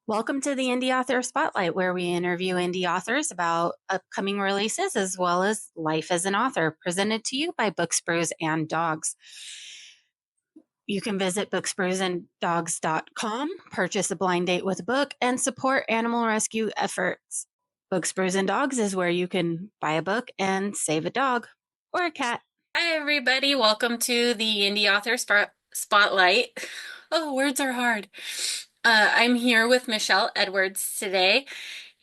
Welcome to the Indie Author Spotlight, where we interview indie authors about upcoming releases as well as life as an author, presented to you by Books, Brews, and Dogs. You can visit booksbrewsanddogs.com, purchase a blind date with a book, and support animal rescue efforts. Books, Brews, and Dogs is where you can buy a book and save a dog or a cat. Hi, everybody. Welcome to the Indie Author Spotlight. Oh, words are hard. I'm here with Michelle Edwards today,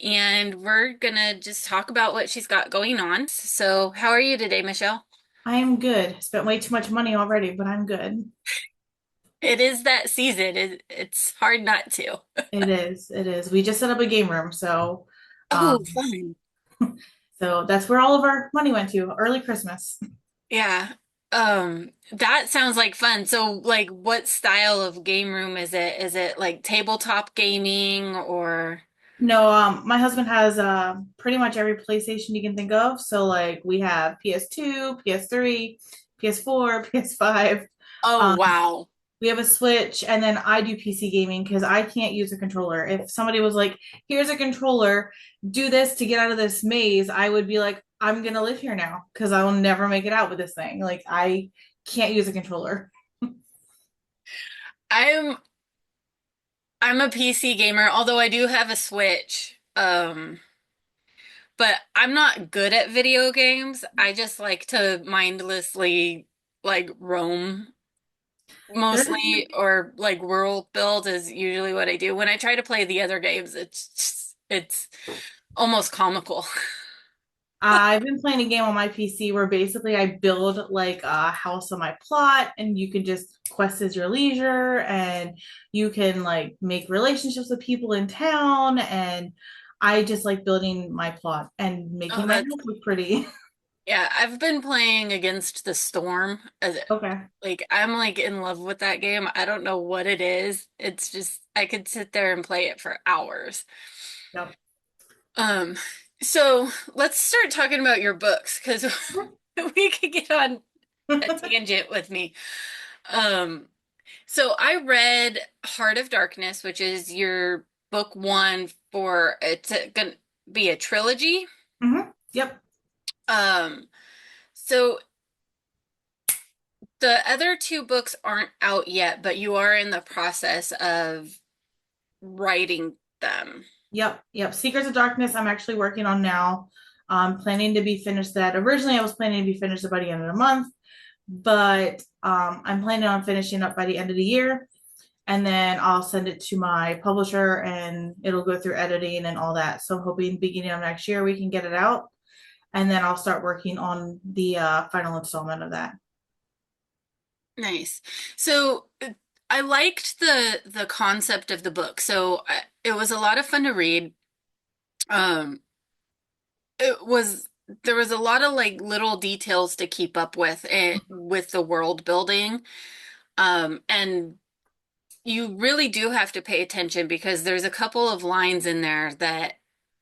and we're gonna just talk about what she's got going on. So, how are you today, Michelle? I am good. Spent way too much money already, but I'm good. It is that season. It's hard not to. It is. It is. We just set up a game room, so Oh, um, fun. so that's where all of our money went to. Early Christmas. Yeah. That sounds like fun. So, like, what style of game room is it? Is it like tabletop gaming or? No, my husband has pretty much every PlayStation you can think of. So like we have PS2, PS3, PS4, PS5. Oh, Um, wow. we have a Switch, and then I do PC gaming because I can't use a controller. If somebody was like, "Here's a controller, do this to get out of this maze," I would be like, "I'm gonna live here now because I will never make it out with this thing." Like I can't use a controller. I'm I'm a PC gamer, although I do have a Switch. But I'm not good at video games. I just like to mindlessly like roam There's mostly, or like world build is usually what I do. When I try to play the other games, it's almost comical. I've been playing a game on my PC where basically I build like a house on my plot, and you can just quest as your leisure, and you can like make relationships with people in town. And I just like building my plot and Oh, making my that's house look pretty. yeah, I've been playing Against the Storm. Okay. Like I'm like in love with that game. I don't know what it is. It's just I could sit there and play it for hours. Yep. Um, so let's start talking about your books because we could get on a tangent with me. Um, so I read Heart of Darkness, which is your book one for it's gonna be a trilogy. Yep. Um, so the other two books aren't out yet, but you are in the process of writing them. Yep. Yep. Secrets of Darkness, I'm actually working on now. Planning to be finished that. Originally, I was planning to be finished by the end of the month, but I'm planning on finishing up by the end of the year. And then I'll send it to my publisher and it'll go through editing and all that. So I'm hoping beginning of next year we can get it out. And then I'll start working on the final installment of that. Nice. So I liked the concept of the book. So it was a lot of fun to read. Um, it was there was a lot of like little details to keep up with it with the world building. And you really do have to pay attention because there's a couple of lines in there that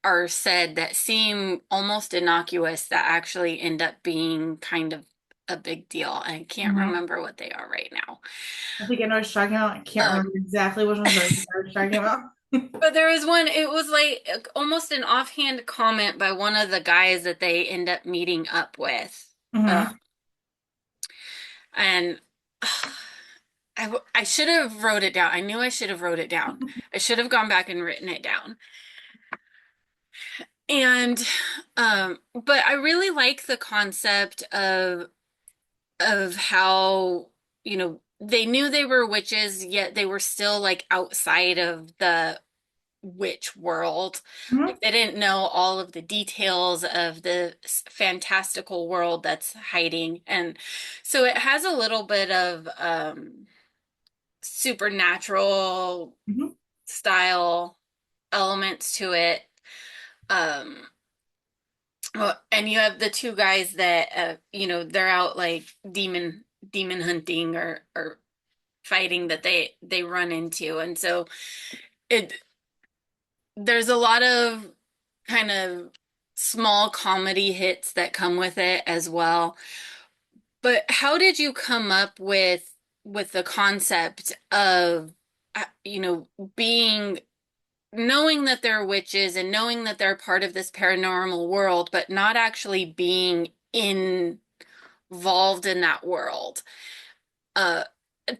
are said that seem almost innocuous that actually end up being kind of a big deal. I can't Mhm. remember what they are right now. I think I know what you're talking about. I can't remember Um, exactly which ones, but I know what you're talking about. but there was one, it was like almost an offhand comment by one of the guys that they end up meeting up with. Uh, Hmm. and I should have wrote it down. I knew I should have wrote it down. I should have gone back and written it down. And but I really like the concept of how, they knew they were witches, yet they were still like outside of the witch world. Hmm. Like they didn't know all of the details of the fantastical world that's hiding. And so it has a little bit of supernatural Hmm. style elements to it. Um, well, and you have the two guys that they're out like demon hunting or fighting that they run into. And so it there's a lot of kind of small comedy hits that come with it as well. But how did you come up with the concept of being knowing that they're witches and knowing that they're part of this paranormal world, but not actually being involved in that world, uh,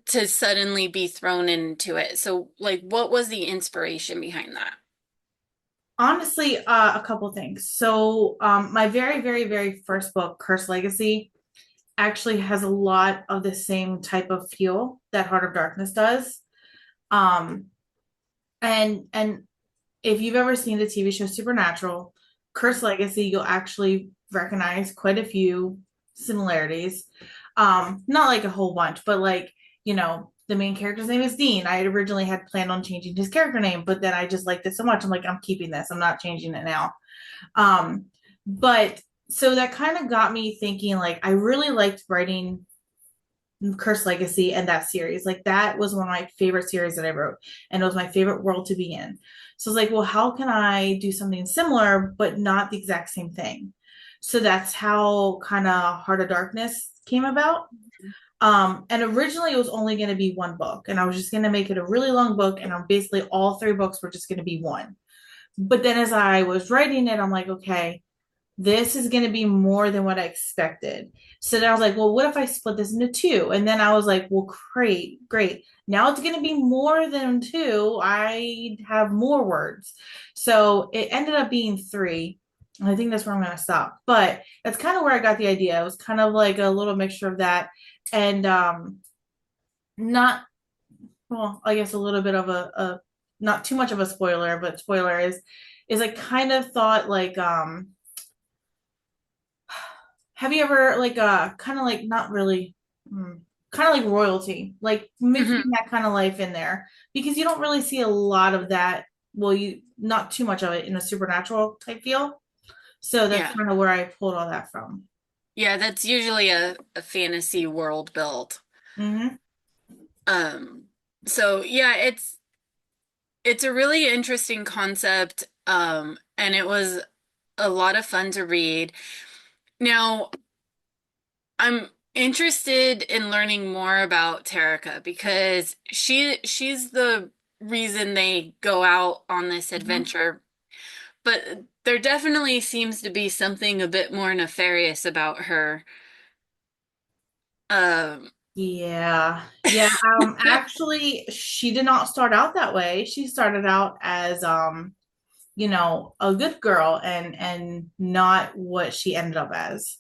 to suddenly be thrown into it. So, like, what was the inspiration behind that? Honestly, a couple things. So, my very, very, very first book, Curse Legacy, actually has a lot of the same type of feel that Heart of Darkness does. Um, and if you've ever seen the TV show Supernatural, Curse Legacy, you'll actually recognize quite a few similarities. Not like a whole bunch, but like, the main character's name is Dean. I originally had planned on changing his character name, but then I just liked it so much. I'm like, I'm keeping this. I'm not changing it now. Um, but so that kind of got me thinking, like, I really liked writing Curse Legacy and that series. Like that was one of my favorite series that I wrote, and it was my favorite world to be in. So I was like, well, how can I do something similar but not the exact same thing? So that's how kind of Heart of Darkness came about. And originally it was only going to be one book, and I was just going to make it a really long book, and basically all three books were just going to be one. But then as I was writing it, I'm like, okay, this is going to be more than what I expected. So then I was like, well, what if I split this into two? And then I was like, well, great, great. Now it's going to be more than two. I have more words. So it ended up being three. And I think that's where I'm going to stop. But that's kind of where I got the idea. It was kind of like a little mixture of that and not, well, I guess a little bit of a not too much of a spoiler, but spoiler is I kind of thought like have you ever like kind of like not really kind of like royalty, like mixing Hmm. that kind of life in there because you don't really see a lot of that. Well, you not too much of it in a supernatural type feel. So that's Yeah. kind of where I pulled all that from. Yeah, that's usually a fantasy world built. Hmm. Um, so yeah, it's a really interesting concept, and it was a lot of fun to read. Now, I'm interested in learning more about Tarika because she's the reason they go out on this Hmm. adventure. But there definitely seems to be something a bit more nefarious about her. Um, Yeah. Yeah. Actually, she did not start out that way. She started out as a good girl and not what she ended up as.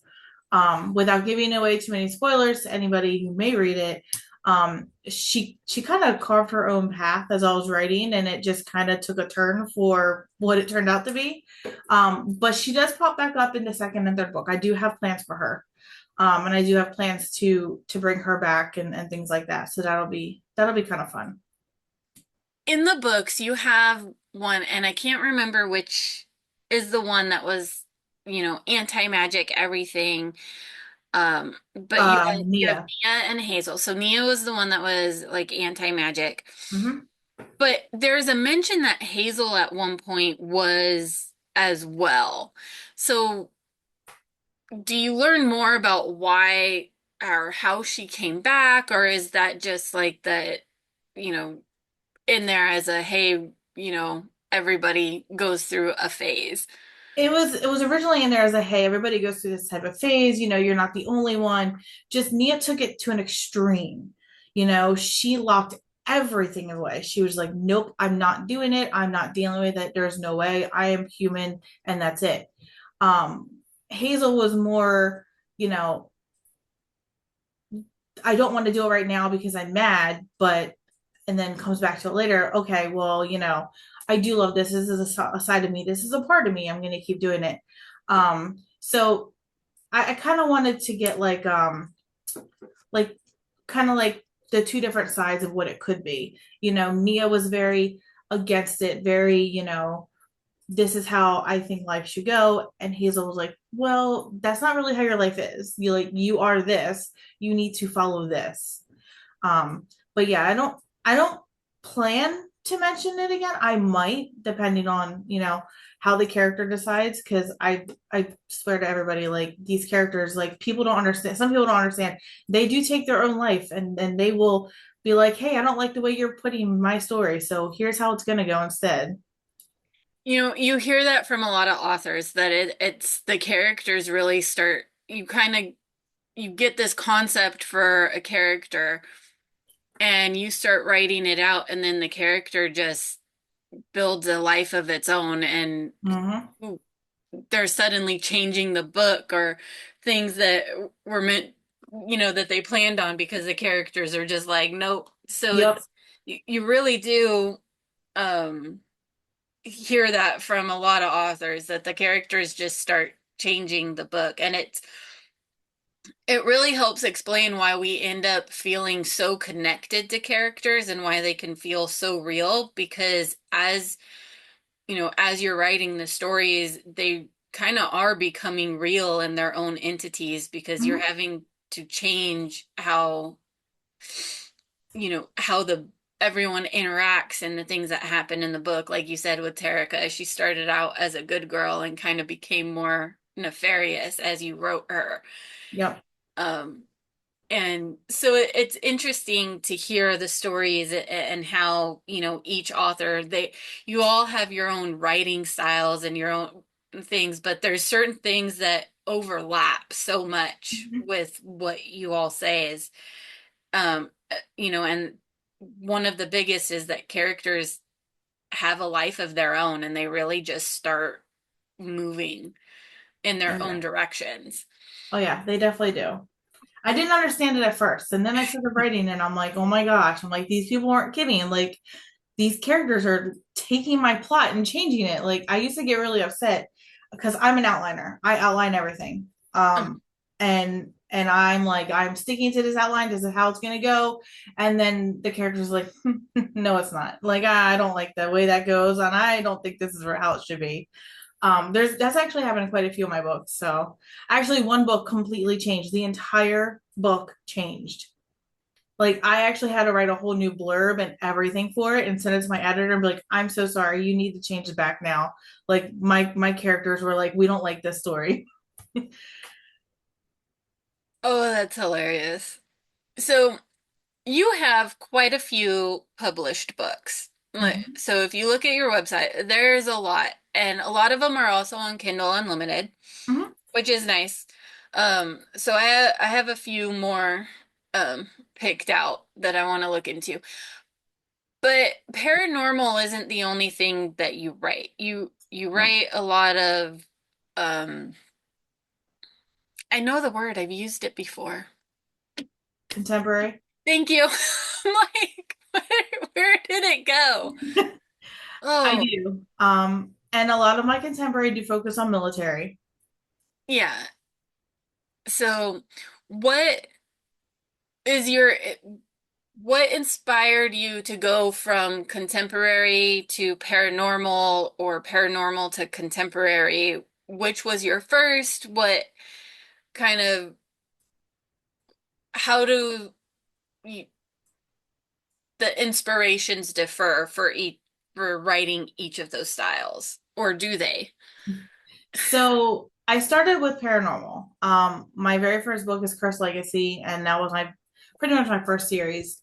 Without giving away too many spoilers to anybody who may read it, she kind of carved her own path as I was writing, and it just kind of took a turn for what it turned out to be. But she does pop back up in the second and third book. I do have plans for her. And I do have plans to bring her back and things like that. So that'll be kind of fun. in the books, you have one, and I can't remember which is the one that was, anti-magic everything. But you have Nia. Nia and Hazel. So Nia was the one that was like anti-magic. Hmm. But there's a mention that Hazel at one point was as well. So do you learn more about why or how she came back, or is that just like that, you know, in there as a hey, everybody goes through a phase? It was originally in there as a hey, everybody goes through this type of phase, you're not the only one. Just Nia took it to an extreme. She locked everything away. She was like, nope, I'm not doing it. I'm not dealing with it. There's no way. I am human and that's it. Um, Hazel was more, you know, I don't want to do it right now because I'm mad, but and then comes back to it later. Okay, well, I do love this. This is a side of me. This is a part of me. I'm going to keep doing it. So I kind of wanted to get like kind of like the two different sides of what it could be. Nia was very against it, very, this is how I think life should go. And Hazel was like, well, that's not really how your life is. You are this. You need to follow this. But yeah, I don't plan to mention it again. I might, depending on, how the character decides, because I swear to everybody, like these characters, like people don't understand. Some people don't understand. They do take their own life and they will be like, hey, I don't like the way you're putting my story. So here's how it's gonna go instead. You hear that from a lot of authors that it's the characters really start, you kind of you get this concept for a character and you start writing it out and then the character just builds a life of its own and Mm-hmm. they're suddenly changing the book or things that were meant, that they planned on because the characters are just like, nope. So Yep. you really do um hear that from a lot of authors that the characters just start changing the book and it really helps explain why we end up feeling so connected to characters and why they can feel so real because as you're writing the stories, they kind of are becoming real in their own entities because you're Mm-hmm. having to change how the everyone interacts and the things that happen in the book. Like you said with Terica, she started out as a good girl and kind of became more nefarious as you wrote her. Yep. Um, and so it's interesting to hear the stories and how, each author, you all have your own writing styles and your own things, but there's certain things that overlap so much Mm-hmm. with what you all say and one of the biggest is that characters have a life of their own and they really just start moving in Oh their own yeah. directions. Oh yeah, they definitely do. I didn't understand it at first, and then I started writing, and I'm like, oh my gosh, I'm like, these people aren't kidding. Like, these characters are taking my plot and changing it. Like, I used to get really upset because I'm an outliner. I outline everything. And I'm like, I'm sticking to this outline. This is how it's gonna go. And then the character's like, no, it's not. Like, I don't like the way that goes, and I don't think this is how it should be. That's actually happened in quite a few of my books. So actually one book completely changed. The entire book changed. Like I actually had to write a whole new blurb and everything for it and send it to my editor and be like, I'm so sorry, you need to change it back now. Like my characters were like, we don't like this story. Oh, that's hilarious. So you have quite a few published books. Mhm. So if you look at your website, there's a lot, and a lot of them are also on Kindle Unlimited, Mhm. which is nice. So I have a few more picked out that I want to look into. But paranormal isn't the only thing that you write. You No. write a lot of um I know the word, I've used it before. Contemporary. Thank you. I'm like, where did it go? I Oh, do. And a lot of my contemporary do focus on military. yeah. So, what is your what inspired you to go from contemporary to paranormal or paranormal to contemporary? Which was your first? What kind of how do you, the inspirations differ for writing each of those styles, or do they? So I started with paranormal. My very first book is Cursed Legacy, and that was my pretty much my first series.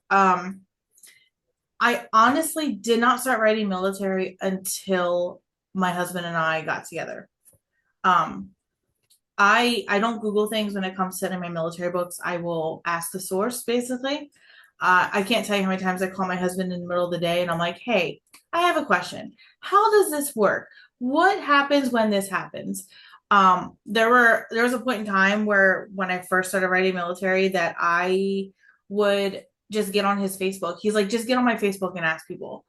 I honestly did not start writing military until my husband and I got together. Um, I don't Google things when it comes to setting my military books. I will ask the source basically. I can't tell you how many times I call my husband in the middle of the day and I'm like, hey, I have a question. How does this work? What happens when this happens? There was a point in time where when I first started writing military that I would just get on his Facebook. He's like, just get on my Facebook and ask people.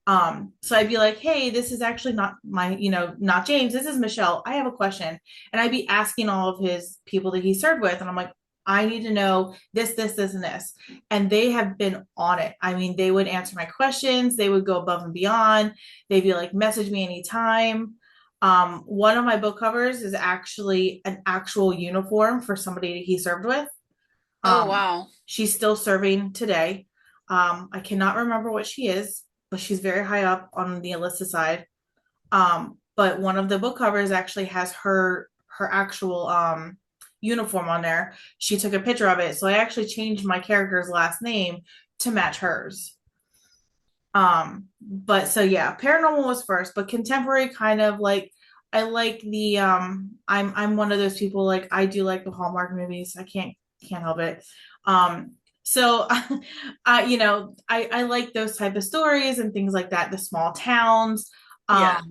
So I'd be like, hey, this is actually not my, not James. This is Michelle. I have a question. And I'd be asking all of his people that he served with. And I'm like, I need to know this, this, this, and this. And they have been on it. I mean, they would answer my questions, they would go above and beyond. They'd be like, message me anytime. One of my book covers is actually an actual uniform for somebody he served with. Oh, Um, wow. she's still serving today. I cannot remember what she is, but she's very high up on the enlisted side. But one of the book covers actually has her actual uniform on there. She took a picture of it, so I actually changed my character's last name to match hers. But so yeah, paranormal was first, but contemporary kind of like I like the I'm one of those people like I do like the Hallmark movies. I can't help it. Um so I I like those type of stories and things like that, the small towns. Yeah.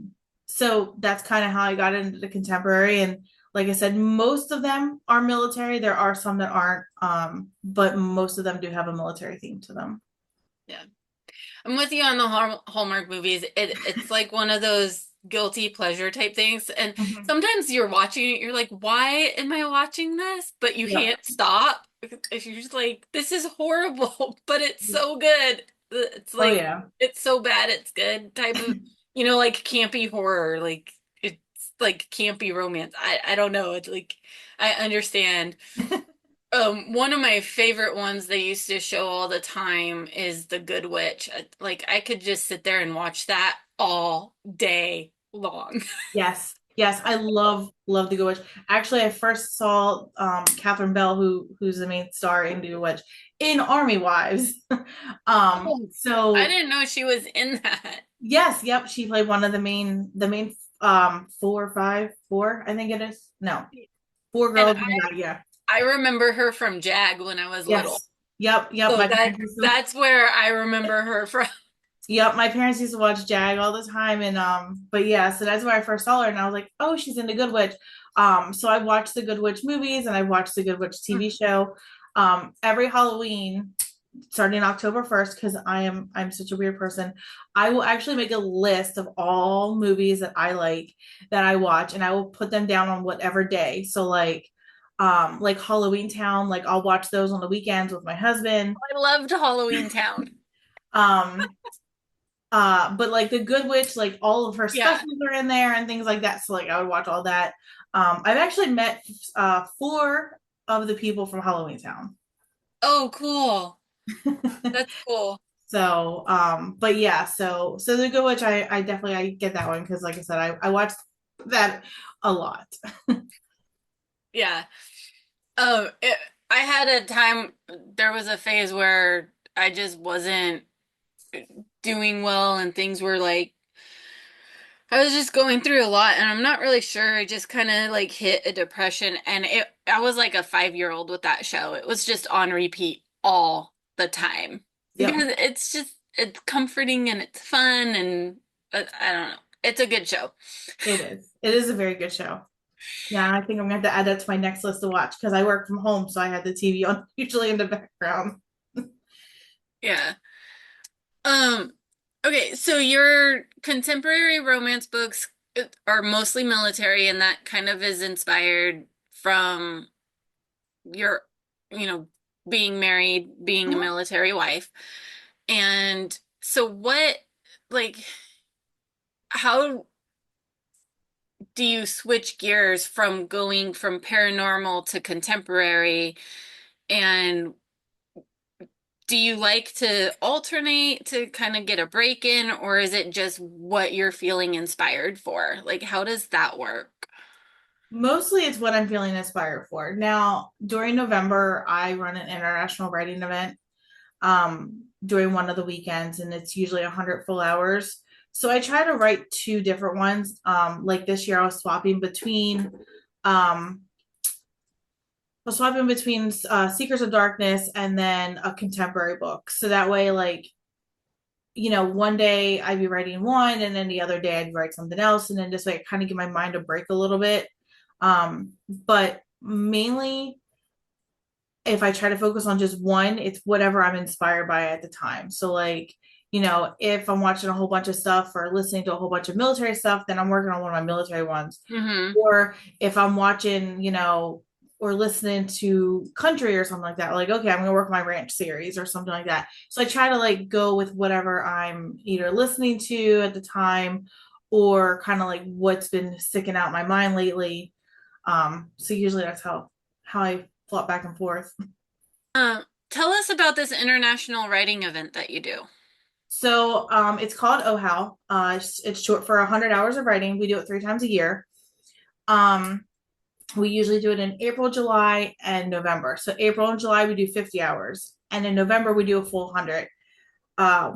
So that's kind of how I got into the contemporary, and like I said, most of them are military. There are some that aren't, but most of them do have a military theme to them. Yeah. I'm with you on the Hallmark movies. It's like one of those guilty pleasure type things. And Mhm. sometimes you're watching it, you're like, why am I watching this? But you Yep. can't stop. If you're just like, this is horrible, but it's so good. It's Oh like, yeah. it's so bad, it's good type of, like campy horror. Like, it's like campy romance. I don't know. It's like, I understand. One of my favorite ones they used to show all the time is The Good Witch. Like I could just sit there and watch that all day long. Yes. Yes, I love The Good Witch. Actually, I first saw Catherine Bell, who's the main star in The Good Witch, in Army Wives. Oh, I So didn't know she was in that. yes, yep, she played one of the main four or five, four, I think it is. No, four And girls and a guy, yeah. I remember her from Jag when I was little. Yes. Yep, So my parents used to that's where I remember her from. Yep, my parents used to watch Jag all the time, and but yeah, so that's where I first saw her, and I was like, oh, she's in the Good Witch. So I watched the Good Witch movies, and I watched the Good Witch TV show. Every Halloween, starting October 1st, because I'm such a weird person. I will actually make a list of all movies that I that I watch, and I will put them down on whatever day. So like Halloween Town, like I'll watch those on the weekends with my husband. I loved Halloween Town. Um, but like the Good Witch, like all of her Yeah. specials are in there and things like that. So like I would watch all that. I've actually met four of the people from Halloween Town. Oh, cool. That's cool. So but yeah, so the Good Witch, I definitely I get that one because like I said, I watched that a lot. Yeah. I had a time, there was a phase where I just wasn't doing well and things were like I was just going through a lot and I'm not really sure. I just kind of like hit a depression and I was like a 5-year-old with that show. It was just on repeat all the time Yep, because it's comforting and it's fun and I don't know. It's a good show. it is. It is a very good show. Yeah, I think I'm gonna have to add that to my next list to watch because I work from home, so I had the TV on usually in the background. Yeah. Um, okay, so your contemporary romance books are mostly military, and that kind of is inspired from your, you know, being married, being a Mhm. military wife. And so like, how do you switch gears from going from paranormal to contemporary? And do you like to alternate to kind of get a break in, or is it just what you're feeling inspired for? Like, how does that work? Mostly it's what I'm feeling inspired for. Now, during November, I run an international writing event during one of the weekends, and it's usually 100 full hours. So I try to write two different ones. Like this year, um, I was swapping between Secrets of Darkness and then a contemporary book. So that way, like, one day I'd be writing one, and then the other day I'd write something else, and then this way I kind of give my mind a break a little bit. But mainly if I try to focus on just one, it's whatever I'm inspired by at the time. So like, if I'm watching a whole bunch of stuff or listening to a whole bunch of military stuff, then I'm working on one of my military ones. Hmm. Or if I'm watching, or listening to country or something like that, like, okay, I'm gonna work my ranch series or something like that. So I try to like go with whatever I'm either listening to at the time or kind of like what's been sticking out in my mind lately. So usually that's how I flop back and forth. Tell us about this international writing event that you do. So it's called OHOW. It's short for 100 hours of writing. We do it 3 times a year. Um, we usually do it in April, July, and November. So April and July we do 50 hours, and in November we do a full 100.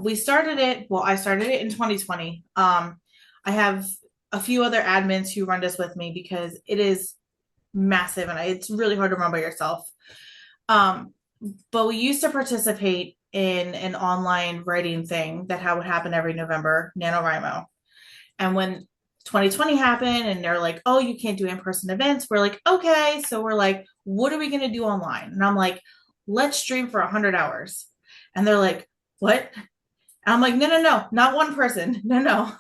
we started it, well, I started it in 2020. I have a few other admins who run this with me because it is massive and it's really hard to run by yourself. Um, but we used to participate in an online writing thing that would happen every November, NaNoWriMo. And when 2020 happened and they're like, oh, you can't do in-person events, we're like, okay. So we're like, what are we going to do online? And I'm like, let's stream for 100 hours. And they're like, what? And I'm like, no, no, no, not one person. No, no.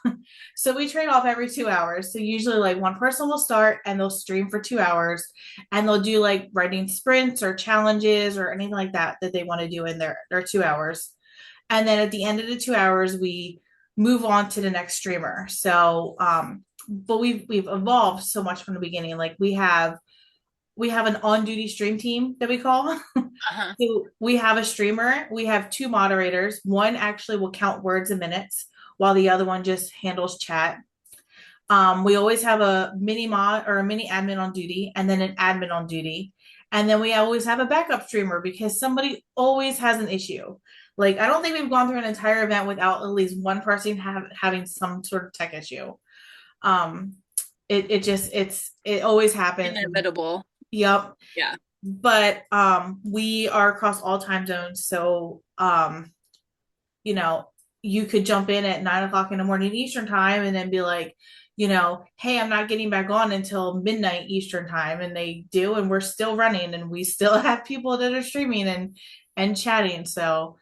So we trade off every 2 hours. So usually, like, one person will start and they'll stream for 2 hours and they'll do like writing sprints or challenges or anything like that they want to do in their 2 hours. And then at the end of the 2 hours, we move on to the next streamer. So, but we've evolved so much from the beginning. Like we have an on-duty stream team that we call. Uh-huh. So we have a streamer. We have two moderators. One actually will count words and minutes, while the other one just handles chat. We always have a mini mod or a mini admin on duty, and then an admin on duty. And then we always have a backup streamer because somebody always has an issue. Like I don't think we've gone through an entire event without at least one person having some sort of tech issue. Um, it always happens. Inevitable. Yep. Yeah. But we are across all time zones, so you know, you could jump in at 9 o'clock in the morning Eastern time and then be like, hey, I'm not getting back on until midnight Eastern time, and they do, and we're still running, and we still have people that are streaming and chatting. So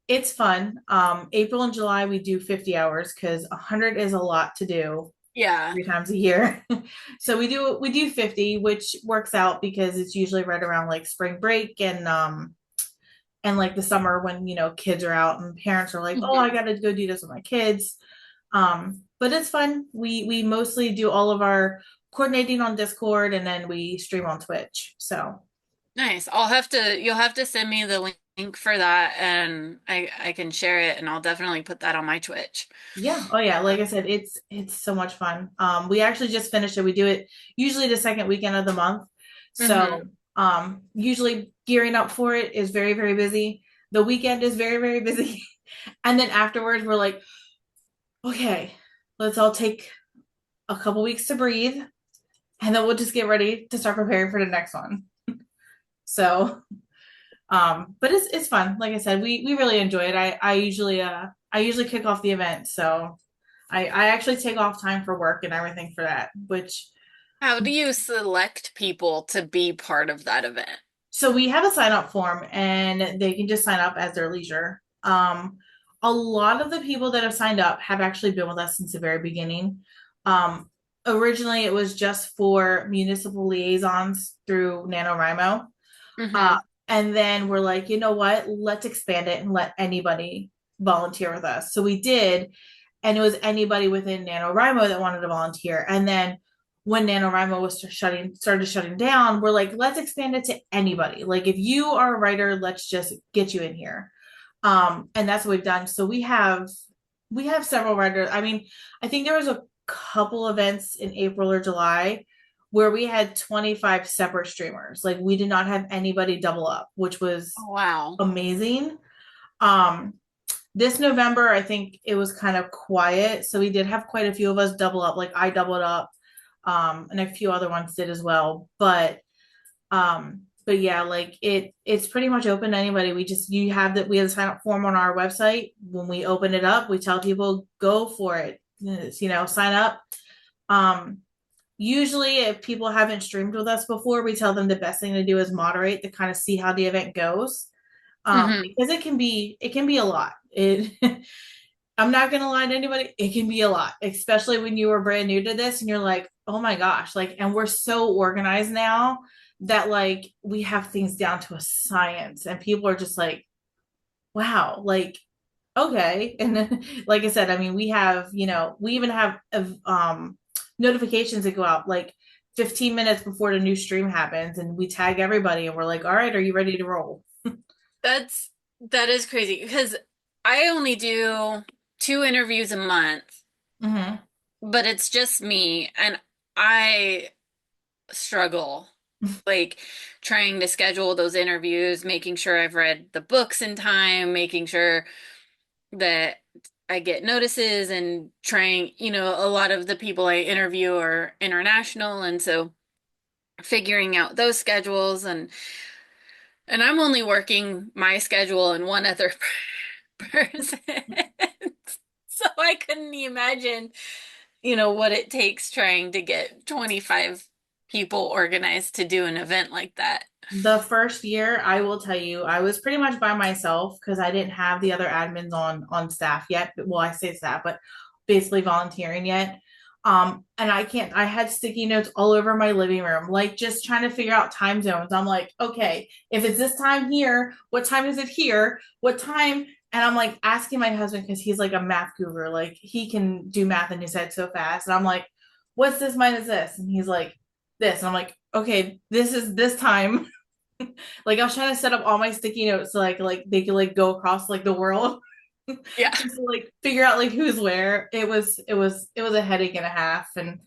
it's fun. April and July we do 50 hours because 100 is a lot to do Yeah. 3 times a year. So we do 50, which works out because it's usually right around like spring break and like the summer when kids are out and parents are like, oh, I Mhm. gotta go do this with my kids. But it's fun. We mostly do all of our coordinating on Discord and then we stream on Twitch. So Nice. You'll have to send me the link for that and I can share it and I'll definitely put that on my Twitch. yeah. Oh yeah. Like I said, it's so much fun. We actually just finished it. We do it usually the second weekend of the month. Mm-hmm. So usually gearing up for it is very, very busy. The weekend is very, very busy. And then afterwards we're like, okay, let's all take a couple weeks to breathe and then we'll just get ready to start preparing for the next one. So but it's fun. Like I said, we really enjoy it. I usually kick off the event. So I actually take off time for work and everything for that, which How do you select people to be part of that event? so we have a sign up form and they can just sign up as their leisure. A lot of the people that have signed up have actually been with us since the very beginning. Um, Originally it was just for municipal liaisons through NaNoWriMo. Uh, Mm-hmm. and then we're like, you know what? Let's expand it and let anybody volunteer with us. So we did, and it was anybody within NaNoWriMo that wanted to volunteer. And then when NaNoWriMo was started shutting down, we're like, let's expand it to anybody. Like if you are a writer, let's just get you in here. And that's what we've done. So we have several writers. I mean, I think there was a couple events in April or July where we had 25 separate streamers. Like we did not have anybody double up, which was Oh, wow. amazing. Um, this November, I think it was kind of quiet. So we did have quite a few of us double up. Like I doubled up, and a few other ones did as well. But yeah, like it's pretty much open to anybody. We have the sign up form on our website. When we open it up, we tell people go for it. Sign up. Um, Usually, if people haven't streamed with us before, we tell them the best thing to do is moderate to kind of see how the event goes. Mm-hmm. Because it can be a lot. I'm not gonna lie to anybody, it can be a lot, especially when you were brand new to this and you're like, oh my gosh, like, and we're so organized now that like we have things down to a science, and people are just like, wow, like okay. And then, like I said, I mean, we even have notifications that go out like 15 minutes before the new stream happens, and we tag everybody, and we're like, all right, are you ready to roll? That is crazy because I only do 2 interviews a month, Mm-hmm. but it's just me and I struggle like trying to schedule those interviews, making sure I've read the books in time, making sure that I get notices and trying, a lot of the people I interview are international, and so figuring out those schedules and I'm only working my schedule and one other person. So I couldn't imagine, what it takes trying to get 25 people organized to do an event like that. The first year, I will tell you, I was pretty much by myself because I didn't have the other admins on staff yet. Well, I say staff, but basically volunteering yet. And I had sticky notes all over my living room, like just trying to figure out time zones. I'm like, okay, if it's this time here, what time is it here? What time? And I'm like asking my husband because he's like a math guru, like he can do math in his head so fast. And I'm like, what's this minus this? And he's like, this. And I'm like, okay, this is this time. Like I was trying to set up all my sticky notes so like they could like go across like the world Yeah. just to like figure out like who's where. It was a headache and a half. And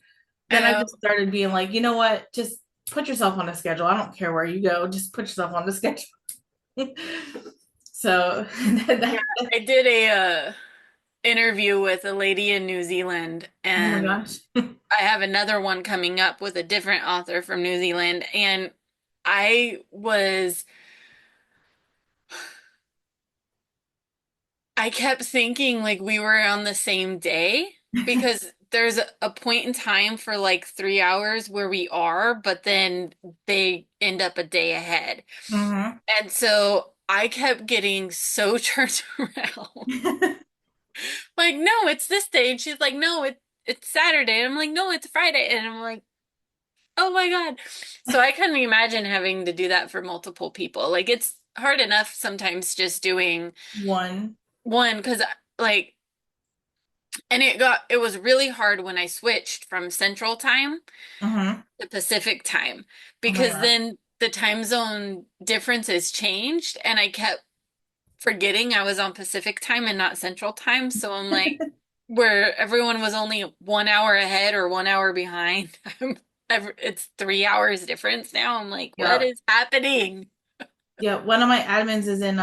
I then I know. just started being like, you know what? Just put yourself on a schedule. I don't care where you go. Just put yourself on the schedule. So Yeah, that, I did a interview with a lady in New Zealand, oh my and gosh. I have another one coming up with a different author from New Zealand, and I was I kept thinking like we were on the same day because there's a point in time for like 3 hours where we are, but then they end up a day ahead. Hmm. And so I kept getting so turned around. Like, no, it's this day. And she's like, no, it's Saturday. And I'm like, no, it's Friday. And I'm like, oh my God. So I couldn't imagine having to do that for multiple people. Like, it's hard enough sometimes just doing One. one because like and it was really hard when I switched from Central Time Hmm. to Pacific Time Oh my because gosh. then the time zone differences changed and I kept forgetting I was on Pacific Time and not Central Time. So I'm like, where everyone was only 1 hour ahead or 1 hour behind. It's 3 hours difference now. I'm like, what Yeah. is happening? Yeah, one of my admins is in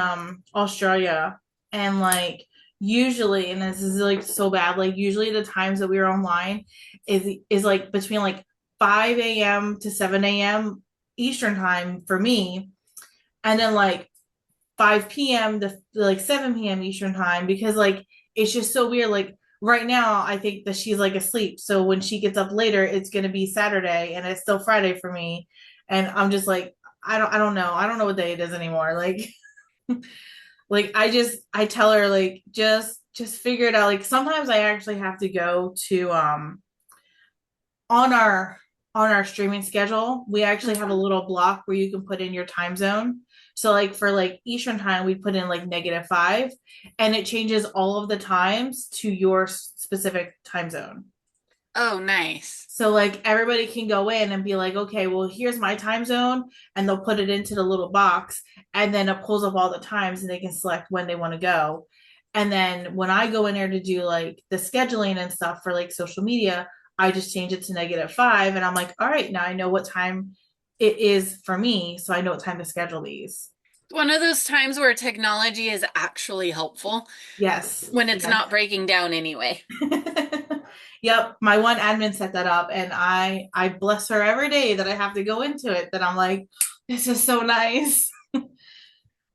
Australia, and like usually, and this is like so bad, like usually the times that we are online is like between like 5 a.m. to 7 a.m. Eastern time for me, and then like 5 p.m. to like 7 p.m. Eastern time because like it's just so weird. Like right now, I think that she's like asleep, so when she gets up later, it's gonna be Saturday, and it's still Friday for me, and I'm just like I don't know what day it is anymore. Like like I tell her like just figure it out. Like sometimes I actually have to go to on our streaming schedule, we actually have a Mhm. little block where you can put in your time zone. So like for like Eastern time, we put in like -5 and it changes all of the times to your specific time zone. Oh, nice. So like everybody can go in and be like, okay, well, here's my time zone, and they'll put it into the little box, and then it pulls up all the times, and they can select when they want to go. And then when I go in there to do like the scheduling and stuff for like social media, I just change it to -5, and I'm like, all right, now I know what time it is for me, so I know what time to schedule these. One of those times where technology is actually helpful Yes, when it's yes. not breaking down anyway. Yep, my one admin set that up, and I bless her every day that I have to go into it. That I'm like, this is so nice. And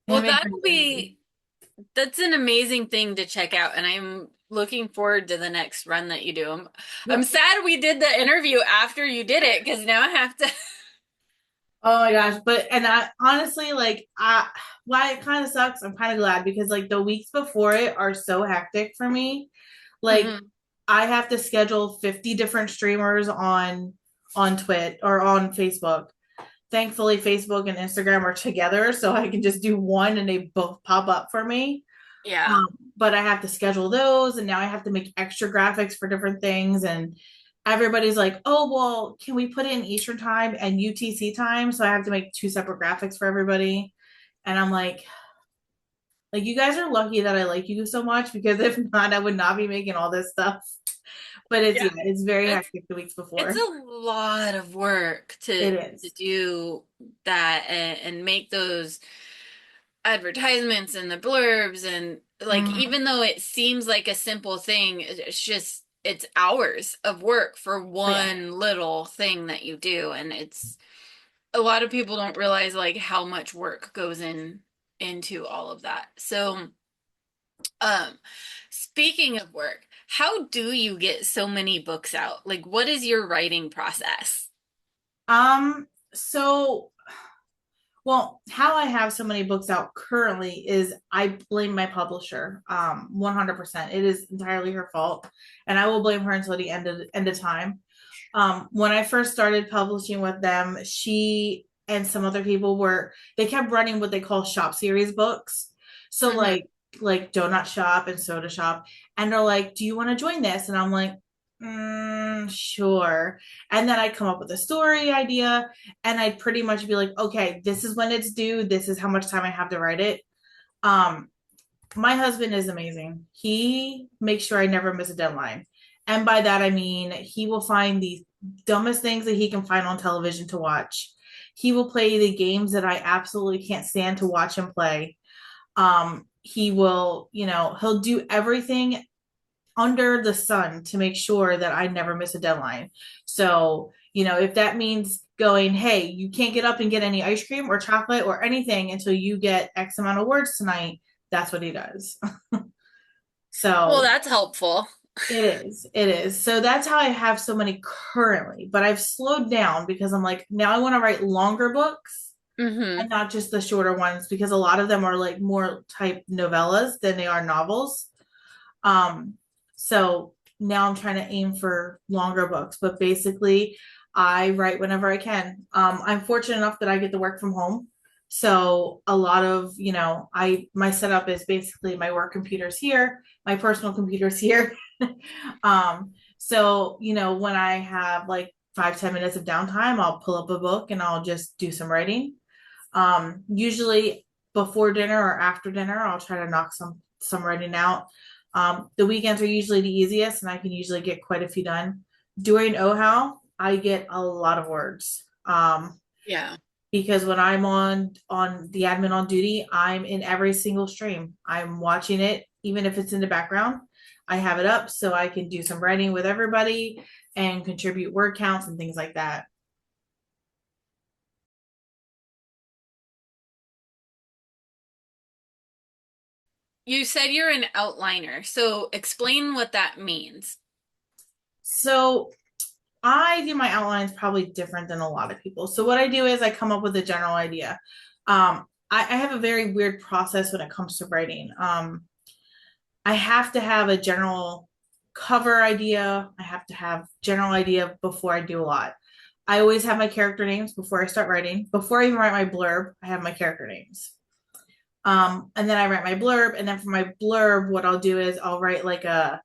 Well, it makes me lazy. that's an amazing thing to check out, and I'm looking forward to the next run that you do. I'm Yep. sad we did the interview after you did it because now I have to. Oh my gosh, but and I honestly like I why it kind of sucks. I'm kind of glad because like the weeks before it are so hectic for me. Like Mhm. I have to schedule 50 different streamers on Twitch or on Facebook. Thankfully, Facebook and Instagram are together, so I can just do one and they both pop up for me. Yeah. Um, but I have to schedule those, and now I have to make extra graphics for different things. And everybody's like, "Oh, well, can we put it in Eastern time and UTC time?" So I have to make two separate graphics for everybody. And I'm like you guys are lucky that I like you so much because if not, I would not be making all this stuff. But Yeah. it's very It's hectic the weeks it's before. a lot of work It to is. do that and make those. advertisements and the blurbs, and like Mhm. even though it seems like a simple thing, it's just it's hours of work for Oh, yeah. one little thing that you do, and it's a lot of people don't realize like how much work goes into all of that. So, um, speaking of work, how do you get so many books out? Like, what is your writing process? So well, how I have so many books out currently is I blame my publisher. 100%. It is entirely her fault, and I will blame her until the end of time. When I first started publishing with them, she and some other people they kept running what they call shop series books. So Hmm. like Donut Shop and Soda Shop, and they're like, "Do you want to join this?" And I'm like, sure. And then I'd come up with a story idea, and I'd pretty much be like, "Okay, this is when it's due. This is how much time I have to write it." Um, my husband is amazing. He makes sure I never miss a deadline. And by that, I mean, he will find the dumbest things that he can find on television to watch. He will play the games that I absolutely can't stand to watch him play. He will, he'll do everything under the sun to make sure that I never miss a deadline. So, if that means going, hey, you can't get up and get any ice cream or chocolate or anything until you get X amount of words tonight, that's what he does. Well, So that's helpful. it is. It is. So that's how I have so many currently, but I've slowed down because I'm like, now I want to write longer books Hmm. and not just the shorter ones because a lot of them are like more type novellas than they are novels. Um, so now I'm trying to aim for longer books, but basically I write whenever I can. I'm fortunate enough that I get to work from home. So a lot of, my setup is basically my work computer's here, my personal computer's here. So, when I have like 5-10 minutes of downtime, I'll pull up a book and I'll just do some writing. Usually before dinner or after dinner, I'll try to knock some writing out. The weekends are usually the easiest, and I can usually get quite a few done. During OHOW, I get a lot of words. Yeah. Because when I'm on the admin on duty, I'm in every single stream. I'm watching it, even if it's in the background. I have it up so I can do some writing with everybody and contribute word counts and things like that. You said you're an outliner, so explain what that means. So I do my outlines probably different than a lot of people. So what I do is I come up with a general idea. I have a very weird process when it comes to writing. I have to have a general cover idea. I have to have general idea before I do a lot. I always have my character names before I start writing. Before I even write my blurb, I have my character names. And then I write my blurb, and then for my blurb, what I'll do is I'll write like a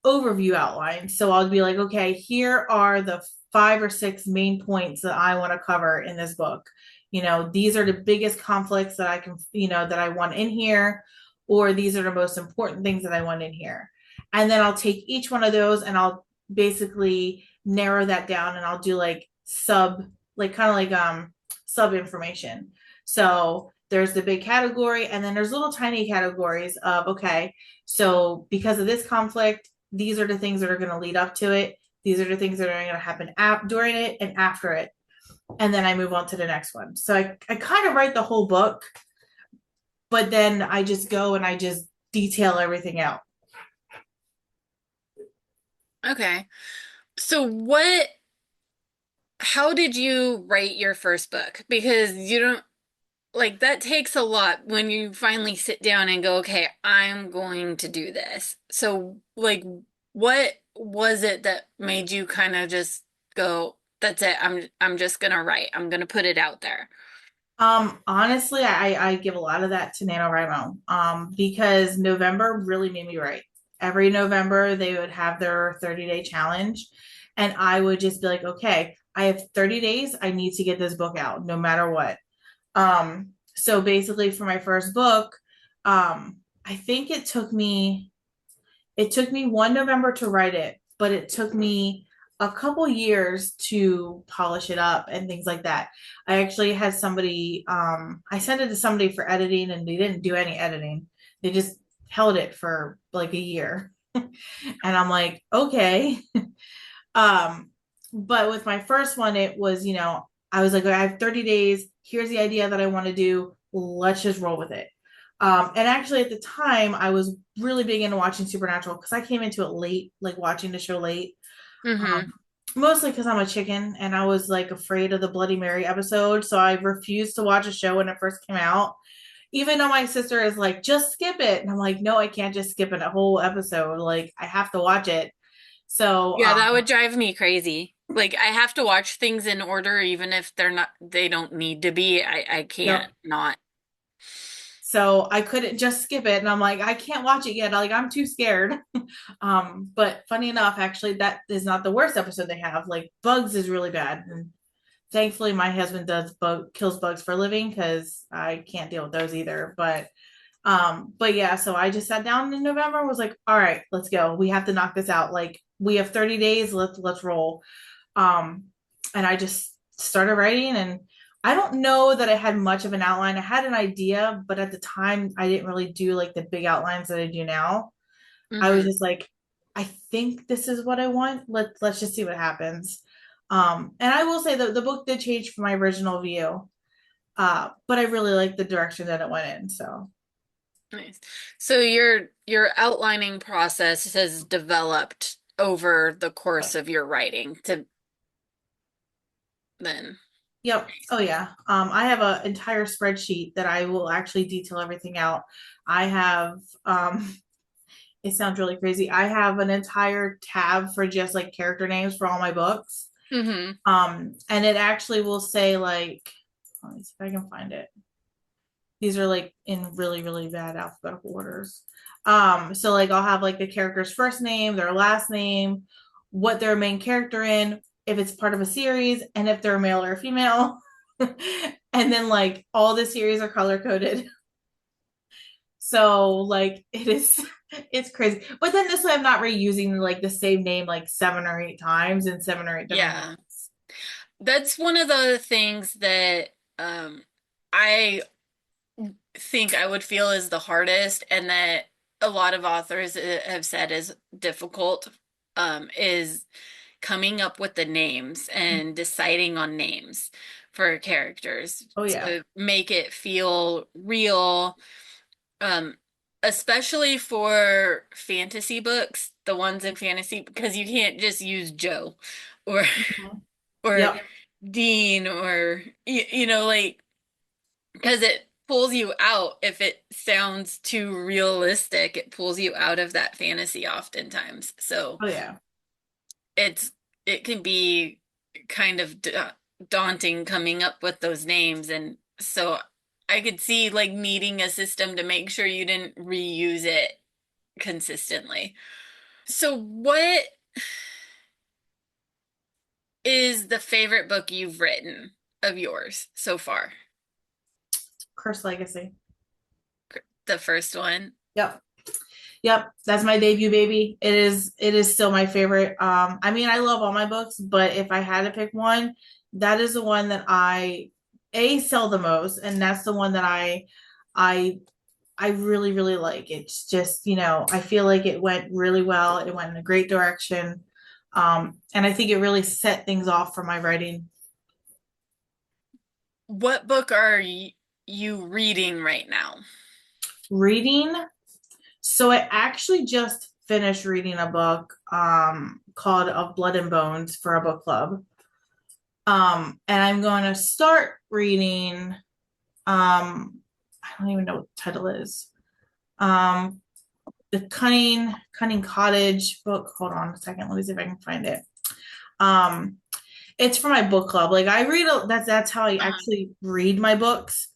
overview outline. So I'll be like, okay, here are the 5 or 6 main points that I want to cover in this book. These are the biggest conflicts that I can, that I want in here, or these are the most important things that I want in here. And then I'll take each one of those and I'll basically narrow that down and I'll do like like kind of like sub information. So there's the big category and then there's little tiny categories of okay, so because of this conflict, these are the things that are going to lead up to it. These are the things that are going to happen during it and after it. And then I move on to the next one. So I kind of write the whole book, but then I just go and I just detail everything out. Okay. So how did you write your first book? Because you don't like that takes a lot when you finally sit down and go, okay, I'm going to do this. So, like, what was it that made you kind of just go, that's it, I'm just gonna write. I'm gonna put it out there. Honestly, I give a lot of that to NaNoWriMo, because November really made me write. Every November, they would have their 30-day challenge, and I would just be like, okay, I have 30 days. I need to get this book out no matter what. So basically for my first book, I think it took me 1 November to write it, but it took me a couple years to polish it up and things like that. I actually had somebody, I sent it to somebody for editing and they didn't do any editing. They just held it for like a year. And I'm like, okay. Um, but with my first one, it was, I was like, I have 30 days. Here's the idea that I want to do. Let's just roll with it. And actually, at the time, I was really big into watching Supernatural because I came into it late, like watching the show late. Mm-hmm. Mostly because I'm a chicken and I was like afraid of the Bloody Mary episode. So I refused to watch a show when it first came out, even though my sister is like, just skip it. And I'm like, no, I can't just skip it a whole episode. Like, I have to watch it. So, Yeah, that would drive me crazy. Like I have to watch things in order, even if they don't need to be. I yep. can't not. So I couldn't just skip it. And I'm like, I can't watch it yet. Like, I'm too scared. But funny enough, actually, that is not the worst episode they have. Like, Bugs is really bad. And thankfully, my husband kills bugs for a living because I can't deal with those either. But yeah, so I just sat down in November and was like, all right, let's go. We have to knock this out. Like, we have 30 days. Let's roll. Um, and I just started writing, and I don't know that I had much of an outline. I had an idea, but at the time I didn't really do like the big outlines that I do now. I was Mm-hmm. just like, I think this is what I want. Let's just see what happens. And I will say that the book did change from my original view. But I really like the direction that it went in. So Nice. So your outlining process has developed over the course of your writing to then. yep. Oh yeah. I have an entire spreadsheet that I will actually detail everything out. I have it sounds really crazy. I have an entire tab for just like character names for all my books. Mm-hmm. And it actually will say like, let me see if I can find it. These are like in really, really bad alphabetical orders. So like I'll have like the character's first name, their last name, what their main character in, if it's part of a series, and if they're a male or a female. And then like all the series are color coded. So like it is it's crazy. But then this way I'm not reusing like the same name like 7 or 8 times in 7 or 8 different Yeah. books. That's one of the things that I think I would feel is the hardest and that a lot of authors have said is difficult is coming up with the names and deciding on names for characters Oh yeah. to make it feel real, um, especially for fantasy books, the ones in fantasy, because you can't just use Joe or Mhm. or Yep. Dean or like because it pulls you out if it sounds too realistic, it pulls you out of that fantasy oftentimes. So Oh yeah. it's it can be kind of daunting coming up with those names, and so I could see like needing a system to make sure you didn't reuse it consistently. So what is the favorite book you've written of yours so far? Curse Legacy. The first one? Yep. Yep, that's my debut baby. It is still my favorite. I mean, I love all my books, but if I had to pick one, that is the one that I sell the most, and that's the one that I I really really like. It's just, I feel like it went really well. It went in a great direction. And I think it really set things off for my writing. What book are you reading right now? Reading. So I actually just finished reading a book called Of Blood and Bones for a book club. And I'm going to start reading I don't even know what the title is. Um the Cunning Cottage book. Hold on a second. Let me see if I can find it. Um it's for my book club. Like I read that's how I Uh-huh. actually read my books,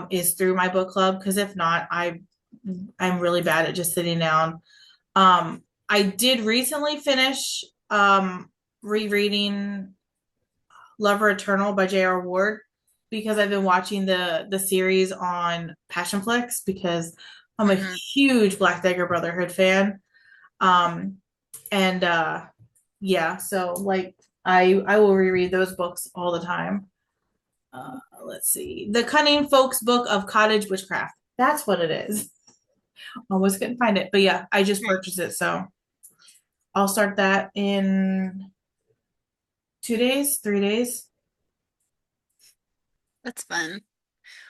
is through my book club, because if not, I'm really bad at just sitting down. I did recently finish rereading Lover Eternal by J.R. Ward, because I've been watching the series on Passionflix, because I'm a Hmm. huge Black Dagger Brotherhood fan. Um, and yeah, so like I will reread those books all the time. Let's see. The Cunning Folks Book of Cottage Witchcraft. That's what it is. Almost couldn't find it, but yeah, I just purchased it, so I'll start that in 2 days, 3 days. That's fun.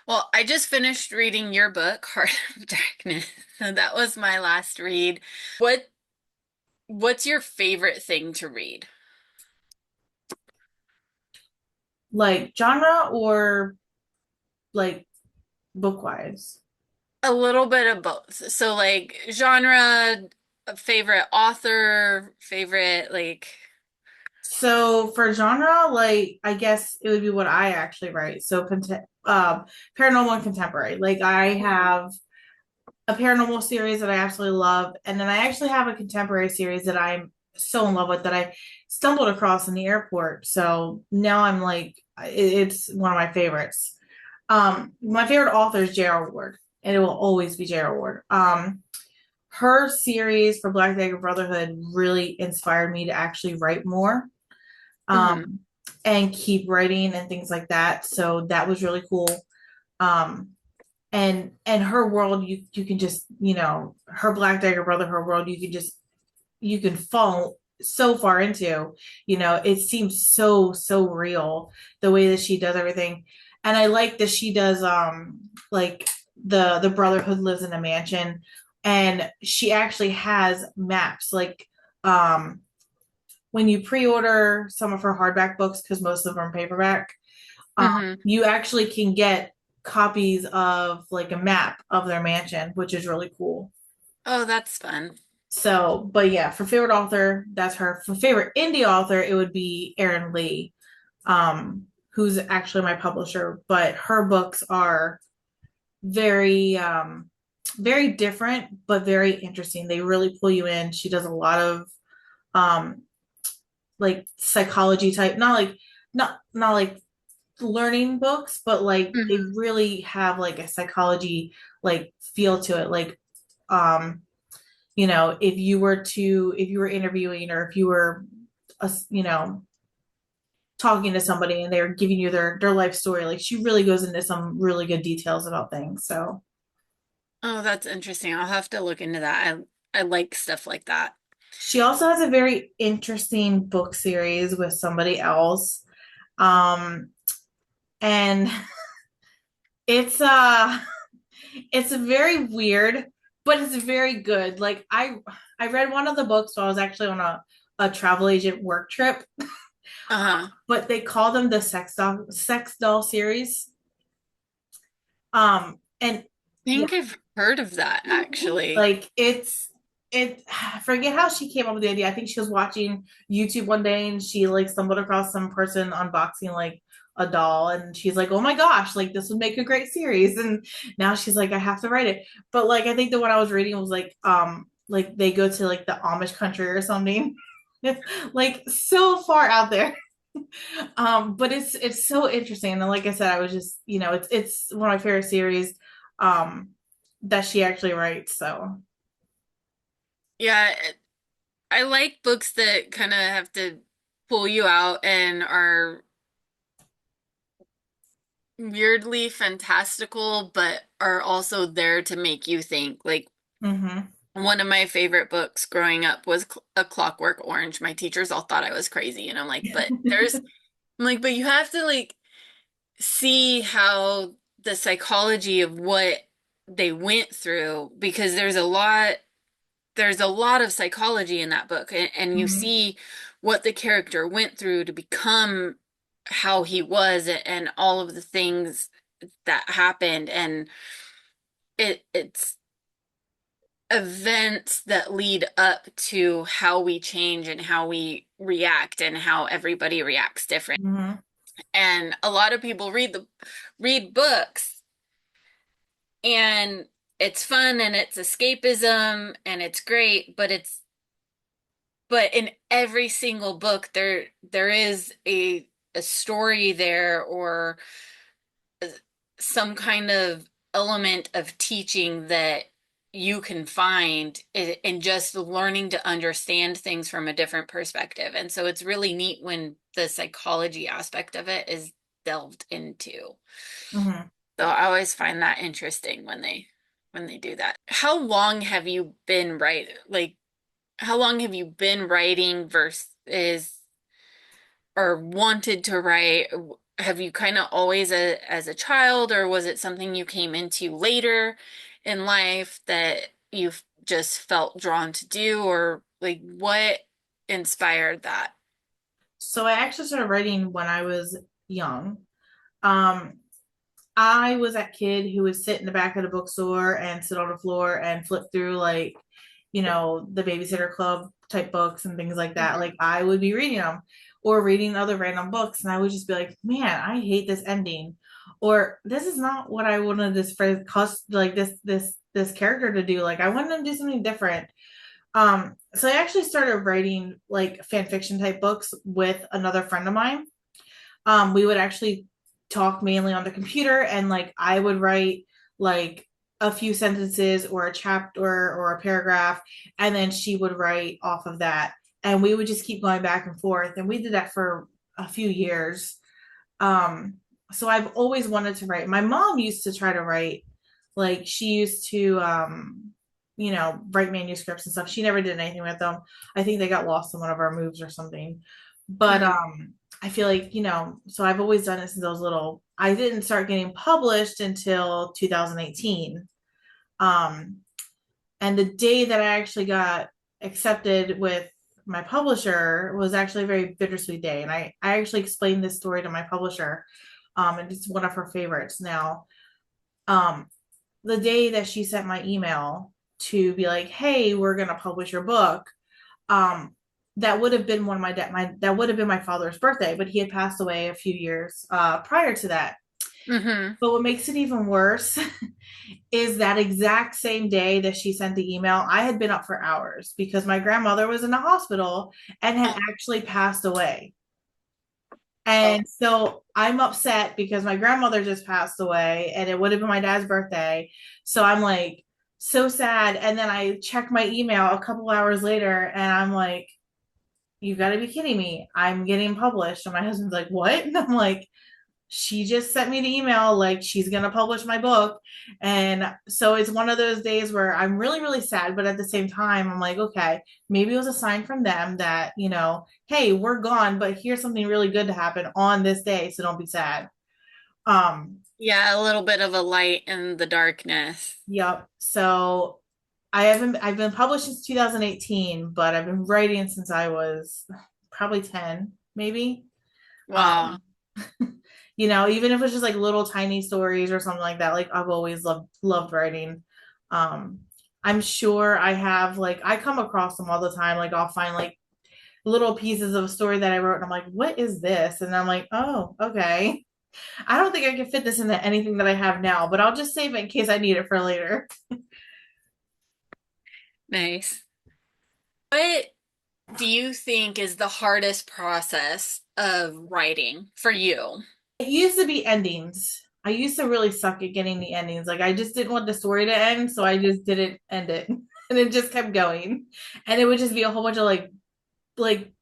Well, I just finished reading your book, Heart of Darkness. So that was my last read. What what's your favorite thing to read? Like genre or like book wise? A little bit of both. So like genre, favorite author, favorite like So for genre, like I guess it would be what I actually write. So paranormal and contemporary. Like I have a paranormal series that I absolutely love, and then I actually have a contemporary series that I'm so in love with that I stumbled across in the airport. So now I'm like, it's one of my favorites. My favorite author is J.R. Ward, and it will always be J.R. Ward. Her series for Black Dagger Brotherhood really inspired me to actually write more, mhm. um, and keep writing and things like that. So that was really cool. Um, and her world, you can just, her Black Dagger Brother, her world, you can fall so far into. It seems so real the way that she does everything. And I like that she does like the Brotherhood lives in a mansion, and she actually has maps like um when you pre-order some of her hardback books, because most of them are paperback, Mhm. you actually can get copies of like a map of their mansion, which is really cool. Oh, that's fun. So, but yeah, for favorite author, that's her. For favorite indie author, it would be Erin Lee, who's actually my publisher, but her books are very, very different, but very interesting. They really pull you in. She does a lot of, um, like psychology type, not like learning books, but like they Mhm. really have like a psychology like feel to it. Like, um, if you were interviewing, or if you were, talking to somebody and they're giving you their life story, like she really goes into some really good details about things. So Oh, that's interesting. I'll have to look into that. I like stuff like that. she also has a very interesting book series with somebody else. Um, and it's it's very weird, but it's very good. Like I read one of the books while I was actually on a travel agent work trip, Uh-huh. but they call them the sex doll series. And I yeah, think I've heard of that actually. like I forget how she came up with the idea. I think she was watching YouTube one day and she like stumbled across some person unboxing like a doll, and she's like, "Oh my gosh, like this would make a great series." And now she's like, "I have to write it." But like I think the one I was reading was like they go to like the Amish country or something. It's like so far out there. But it's so interesting. And like I said, I was just, it's one of my favorite series that she actually writes. So Yeah, I like books that kind of have to pull you out and are weirdly fantastical, but are also there to make you think. Like mhm. one of my favorite books growing up was A Clockwork Orange. My teachers all thought I was crazy, and I'm like, but you have to like see how the psychology of what they went through because there's a lot of psychology in that book and you Mhm. see what the character went through to become how he was and all of the things that happened and it's events that lead up to how we change and how we react and how everybody reacts different. Mhm. And a lot of people read books and it's fun and it's escapism and it's great, but in every single book there is a story there or some kind of element of teaching that you can find in just learning to understand things from a different perspective. And so it's really neat when the psychology aspect of it is delved into. Mhm. So I always find that interesting when they do that. How long have you been like how long have you been writing versus or wanted to write? Have you kind of always as a child, or was it something you came into later in life that you've just felt drawn to do, or like what inspired that? So I actually started writing when I was young. Um, I was that kid who would sit in the back of the bookstore and sit on the floor and flip through like, the Babysitter Club type books and things like that. Mhm. Like I would be reading them or reading other random books, and I would just be like, man, I hate this ending, or this is not what I wanted this phrase cost like this character to do. Like I wanted them to do something different. So I actually started writing like fan fiction type books with another friend of mine. We would actually talk mainly on the computer, and like I would write like a few sentences or a chapter or a paragraph, and then she would write off of that, and we would just keep going back and forth, and we did that for a few years. um so I've always wanted to write. My mom used to try to write, like she used to write manuscripts and stuff. She never did anything with them. I think they got lost in one of our moves or something. But Mhm. I feel like, so I've always done it since I was little. I didn't start getting published until 2018. Um, and the day that I actually got accepted with my publisher was actually a very bittersweet day. And I actually explained this story to my publisher. And it's one of her favorites now. Um, the day that she sent my email to be like, hey, we're gonna publish your book, um, that would have been one of my that would have been my father's birthday, but he had passed away a few years prior to that. Mhm. But what makes it even worse is that exact same day that she sent the email, I had been up for hours because my grandmother was in the hospital and had Oh, actually passed away. oh, And so I'm upset because my grandmother just passed away and it would have been my dad's birthday. So I'm like so sad. And then I check my email a couple hours later and I'm like, you got to be kidding me. I'm getting published. And my husband's like, what? And I'm like, she just sent me the email like she's going to publish my book. And so it's one of those days where I'm really really sad, but at the same time I'm like, okay, maybe it was a sign from them that, hey, we're gone, but here's something really good to happen on this day, so don't be sad. um yeah, a little bit of a light in the darkness. yep. So I've been published since 2018, but I've been writing since I was probably 10 maybe. Wow. um Even if it's just like little tiny stories or something like that, like I've always loved writing. Um, I'm sure I have, like I come across them all the time. Like I'll find like little pieces of a story that I wrote and I'm like, what is this? And I'm like, oh, okay. I don't think I can fit this into anything that I have now, but I'll just save it in case I need it for later. Nice. What do you think is the hardest process of writing for you? It used to be endings. I used to really suck at getting the endings. Like I just didn't want the story to end, so I just didn't end it. And it just kept going. And it would just be a whole bunch of like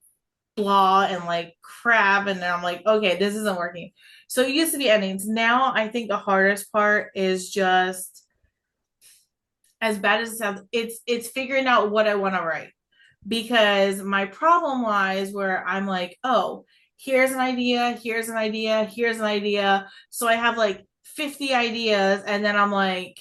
blah and like crap. And then I'm like, okay, this isn't working. So it used to be endings. Now I think the hardest part is just, as bad as it sounds, it's figuring out what I want to write. Because my problem lies where I'm like, oh, here's an idea, here's an idea, here's an idea. So I have like 50 ideas, and then I'm like,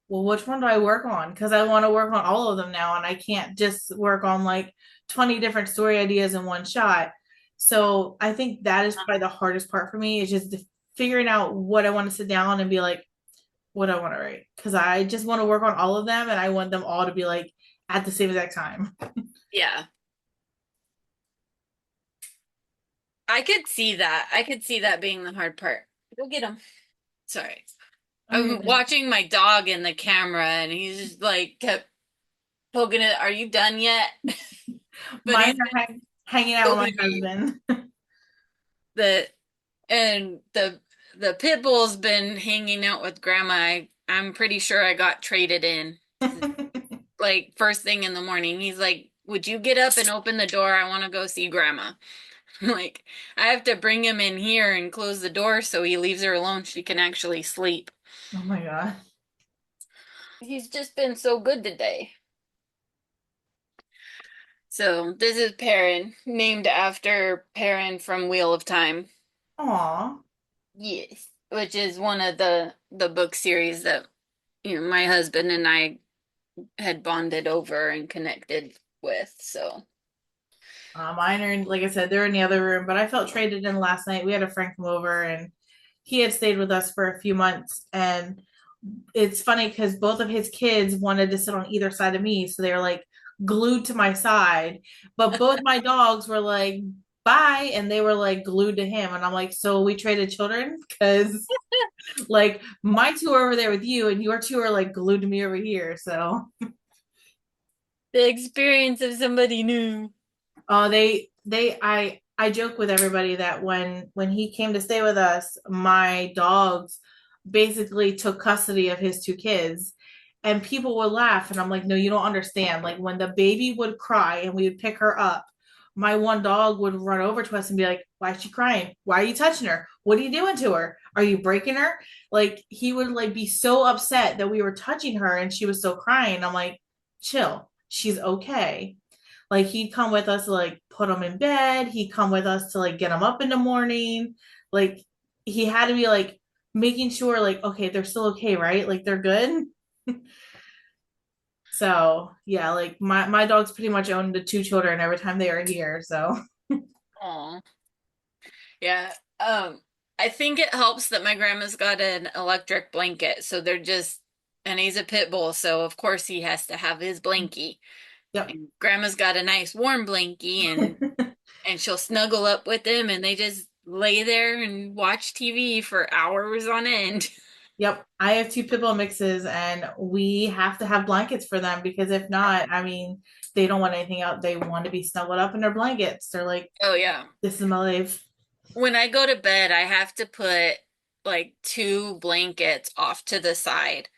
well, which one do I work on? Because I want to work on all of them now, and I can't just work on like 20 different story ideas in one shot. So I think that is probably the hardest part for me, is just figuring out what I want to sit down and be like, what I want to write. Because I just want to work on all of them, and I want them all to be like at the same exact time. Yeah, I could see that. I could see that being the hard part. Go get him. Sorry. I'm Okay. watching my dog in the camera and he's just like kept poking it. Are you done yet? But Mine he's are hanging out with my poking me. husband. The and the pit bull's been hanging out with grandma. I'm pretty sure I got traded in. Like first thing in the morning, he's like, "Would you get up and open the door? I want to go see grandma." Like, I have to bring him in here and close the door so he leaves her alone. She can actually sleep. Oh my God. He's just been so good today. So, this is Perrin, named after Perrin from Wheel of Time. Aw. Yes, which is one of the book series that, my husband and I had bonded over and connected with. So, Mine are, like I said, they're in the other room, but I felt traded in last night. We had a friend come over and he had stayed with us for a few months. And it's funny because both of his kids wanted to sit on either side of me. So they were like glued to my side. But both my dogs were like, bye. And they were like glued to him. And I'm like, so we traded children? Because like my two are over there with you and your two are like glued to me over here. So the experience of somebody new. I joke with everybody that when he came to stay with us, my dogs basically took custody of his two kids. And people would laugh, and I'm like, no, you don't understand. Like when the baby would cry and we would pick her up, my one dog would run over to us and be like, why is she crying? Why are you touching her? What are you doing to her? Are you breaking her? Like he would like be so upset that we were touching her and she was still crying. I'm like, chill, she's okay. Like he'd come with us to like put him in bed. He'd come with us to like get him up in the morning. Like he had to be like making sure like, okay, they're still okay, right? Like they're good. So yeah, like my dogs pretty much own the two children every time they are here. So Aw. Yeah. I think it helps that my grandma's got an electric blanket, so they're just, and he's a pit bull, so of course he has to have his blankie. yep. And grandma's got a nice warm blankie and she'll snuggle up with him and they just lay there and watch TV for hours on end. Yep. I have two pit bull mixes and we have to have blankets for them because if not, I mean, they don't want anything out. They want to be snuggled up in their blankets. They're like, Oh yeah. this is my life. When I go to bed, I have to put like two blankets off to the side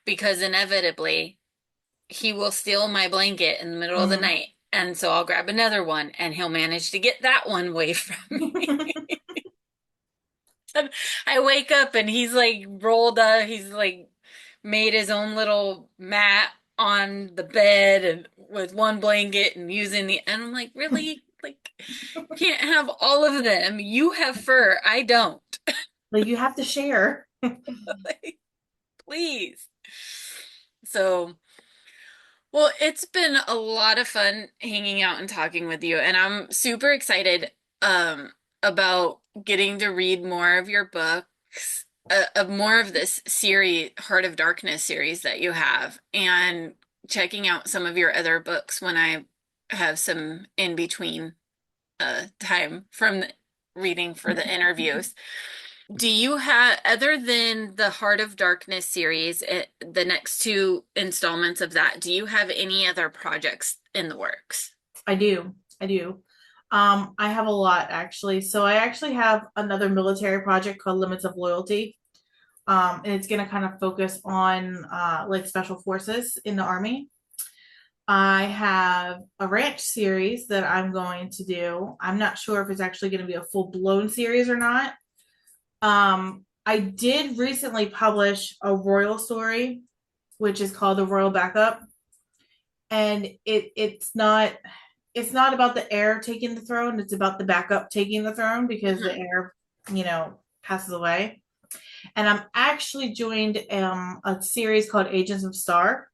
because inevitably he will steal my blanket in the middle of the Mhm. night. And so I'll grab another one and he'll manage to get that one away from me. And I wake up and he's like rolled up, he's like made his own little mat on the bed and with one blanket and using and I'm like, really? Like, can't have all of them. You have fur, I don't. Like you have to share. Like, please. So, well, it's been a lot of fun hanging out and talking with you, and I'm super excited about getting to read more of your books, of more of this series, Heart of Darkness series that you have, and checking out some of your other books when I have some in between time from reading for the interviews. Do you have, other than the Heart of Darkness series, the next two installments of that, do you have any other projects in the works? I do. I do. I have a lot actually. So I actually have another military project called Limits of Loyalty. And it's going to kind of focus on like special forces in the army. I have a ranch series that I'm going to do. I'm not sure if it's actually going to be a full blown series or not. I did recently publish a royal story, which is called The Royal Backup, and it's not about the heir taking the throne. It's about the backup taking the throne because the Mhm. heir, passes away. And I'm actually joined a series called Agents of Star.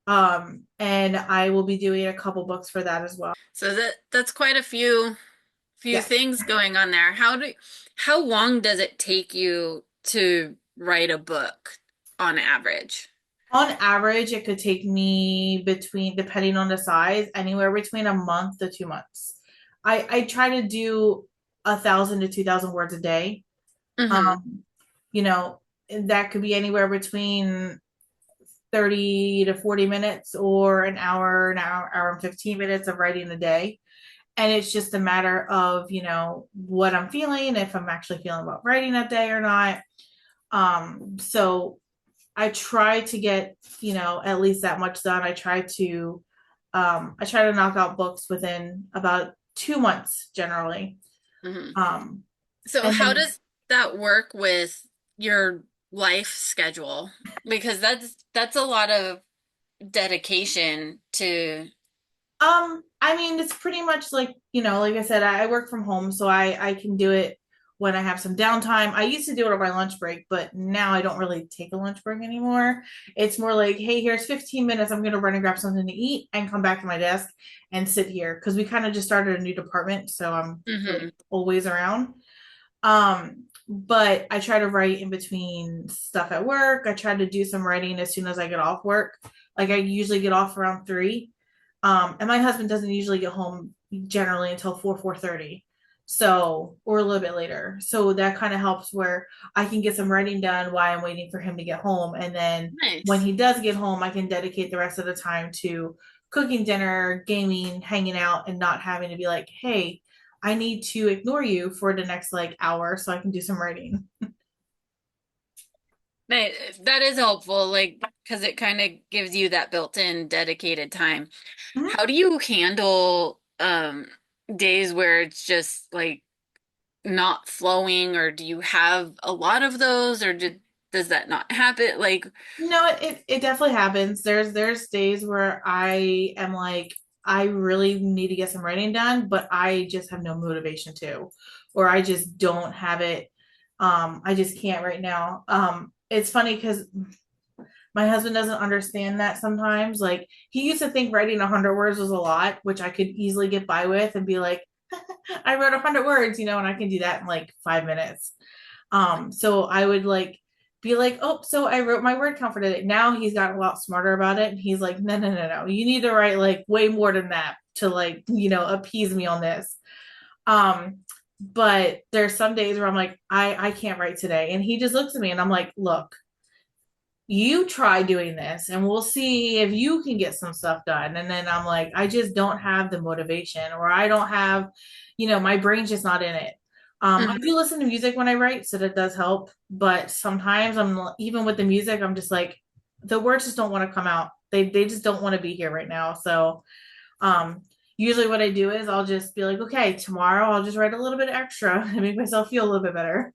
And I will be doing a couple books for that as well. So that's quite a few Yes. things going on there. How long does it take you to write a book on average? On average, it could take me between, depending on the size, anywhere between a month to 2 months. I try to do 1,000 to 2,000 words a day. Hmm. Um, you know, that could be anywhere between 30 to 40 minutes or hour and 15 minutes of writing a day. And it's just a matter of, what I'm feeling, if I'm actually feeling about writing that day or not. So I try to get, at least that much done. I try to knock out books within about 2 months generally. Hmm. Um, So and how then does that work with your life schedule? Because that's a lot of dedication to. I mean, it's pretty much like, like I said, I work from home, so I can do it when I have some downtime. I used to do it on my lunch break, but now I don't really take a lunch break anymore. It's more like, hey, here's 15 minutes. I'm gonna run and grab something to eat and come back to my desk and sit here because we kind of just started a new department, so I'm Hmm. like always around. But I try to write in between stuff at work. I try to do some writing as soon as I get off work. Like I usually get off around 3. And my husband doesn't usually get home generally until 4:30. So, or a little bit later. So that kind of helps where I can get some writing done while I'm waiting for him to get home. And then when Nice. he does get home, I can dedicate the rest of the time to cooking dinner, gaming, hanging out, and not having to be like, hey, I need to ignore you for the next like hour so I can do some writing. That is helpful, like, because it kind of gives you that built-in dedicated time. Mhm. How do you handle days where it's just like not flowing, or do you have a lot of those, or does that not happen? Like, No, it definitely happens. There's days where I am like, I really need to get some writing done, but I just have no motivation to, or I just don't have it. I just can't right now. It's funny because my husband doesn't understand that sometimes. Like he used to think writing 100 words was a lot, which I could easily get by with and be like, I wrote 100 words, and I can do that in like 5 minutes. So I would like be like, oh, so I wrote my word count for today. Now he's gotten a lot smarter about it. And he's like, no, no, no, no. You need to write like way more than that to like, appease me on this. Um, but there's some days where I'm like, I can't write today. And he just looks at me and I'm like, look, you try doing this and we'll see if you can get some stuff done. And then I'm like, I just don't have the motivation or I don't have, my brain's just not in it. I mhm. do listen to music when I write, so that does help. But sometimes even with the music, I'm just like, the words just don't want to come out. They just don't want to be here right now. So um usually what I do is I'll just be like, okay, tomorrow I'll just write a little bit extra and make myself feel a little bit better.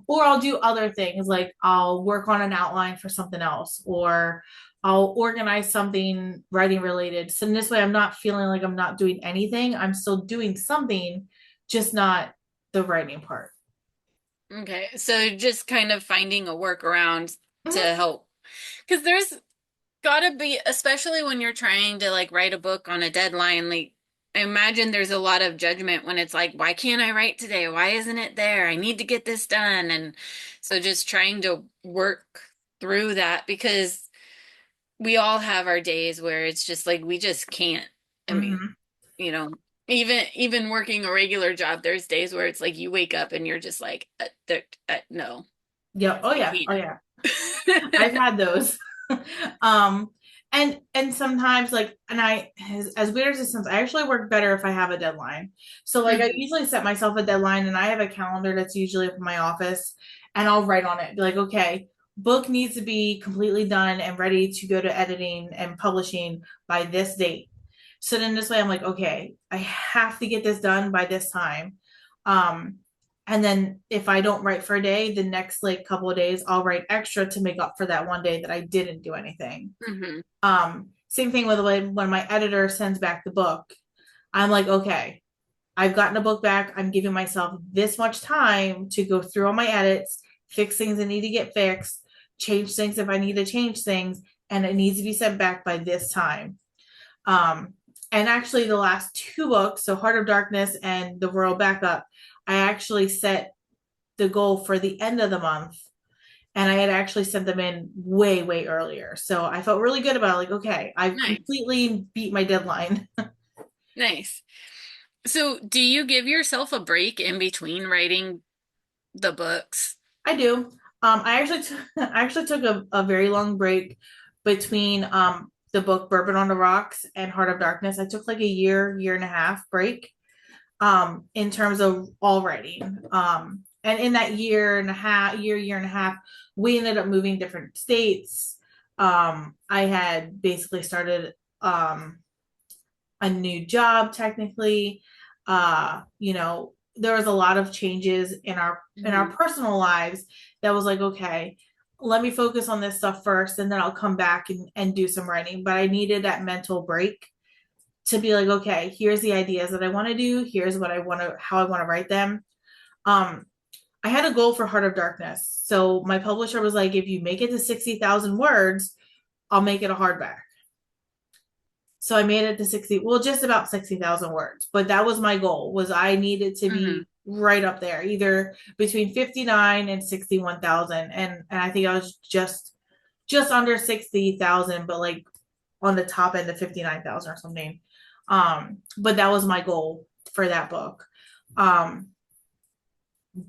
Or I'll do other things like I'll work on an outline for something else or I'll organize something writing related. So in this way, I'm not feeling like I'm not doing anything. I'm still doing something, just not the writing part. Okay, so just kind of finding a workaround to Mhm. help. Because there's gotta be, especially when you're trying to like write a book on a deadline, like I imagine there's a lot of judgment when it's like, why can't I write today? Why isn't it there? I need to get this done. And so just trying to work through that because we all have our days where it's just like we just can't. I mean, Mhm. you know, even working a regular job, there's days where it's like you wake up and you're just like, no, Yep. Oh I yeah. Oh yeah. I've can't. had those. um and sometimes like and as weird as it sounds, I actually work better if I have a deadline. So like I Mhm. usually set myself a deadline and I have a calendar that's usually up in my office and I'll write on it. Be like, okay, book needs to be completely done and ready to go to editing and publishing by this date. So then this way I'm like, okay, I have to get this done by this time. Um and then if I don't write for a day, the next like couple of days I'll write extra to make up for that one day that I didn't do anything. Mhm. Same thing with when my editor sends back the book. I'm like, okay, I've gotten a book back. I'm giving myself this much time to go through all my edits, fix things that need to get fixed, change things if I need to change things, and it needs to be sent back by this time. Um, and actually, the last two books, so Heart of Darkness and The Royal Backup, I actually set the goal for the end of the month. And I had actually sent them in way, way earlier. So I felt really good about it. Like, okay, I've Nice. completely beat my deadline. Nice. So, do you give yourself a break in between writing the books? I do. I actually took a very long break between the book Bourbon on the Rocks and Heart of Darkness. I took like a year, year and a half break in terms of all writing. And in that year and a half, we ended up moving different states. I had basically started a new job technically. There was a lot of changes in our Mhm. personal lives that was like, okay, let me focus on this stuff first and then I'll come back and do some writing. But I needed that mental break to be like, okay, here's the ideas that I want to do, here's what I want to how I want to write them. Um, I had a goal for Heart of Darkness. So my publisher was like, if you make it to 60,000 words, I'll make it a hardback. So I made it to 60, well, just about 60,000 words. But that was my goal, was I needed to Mhm. be right up there, either between 59 and 61,000. And I think I was just under 60,000, but like on the top end of 59,000 or something. But that was my goal for that book. Um,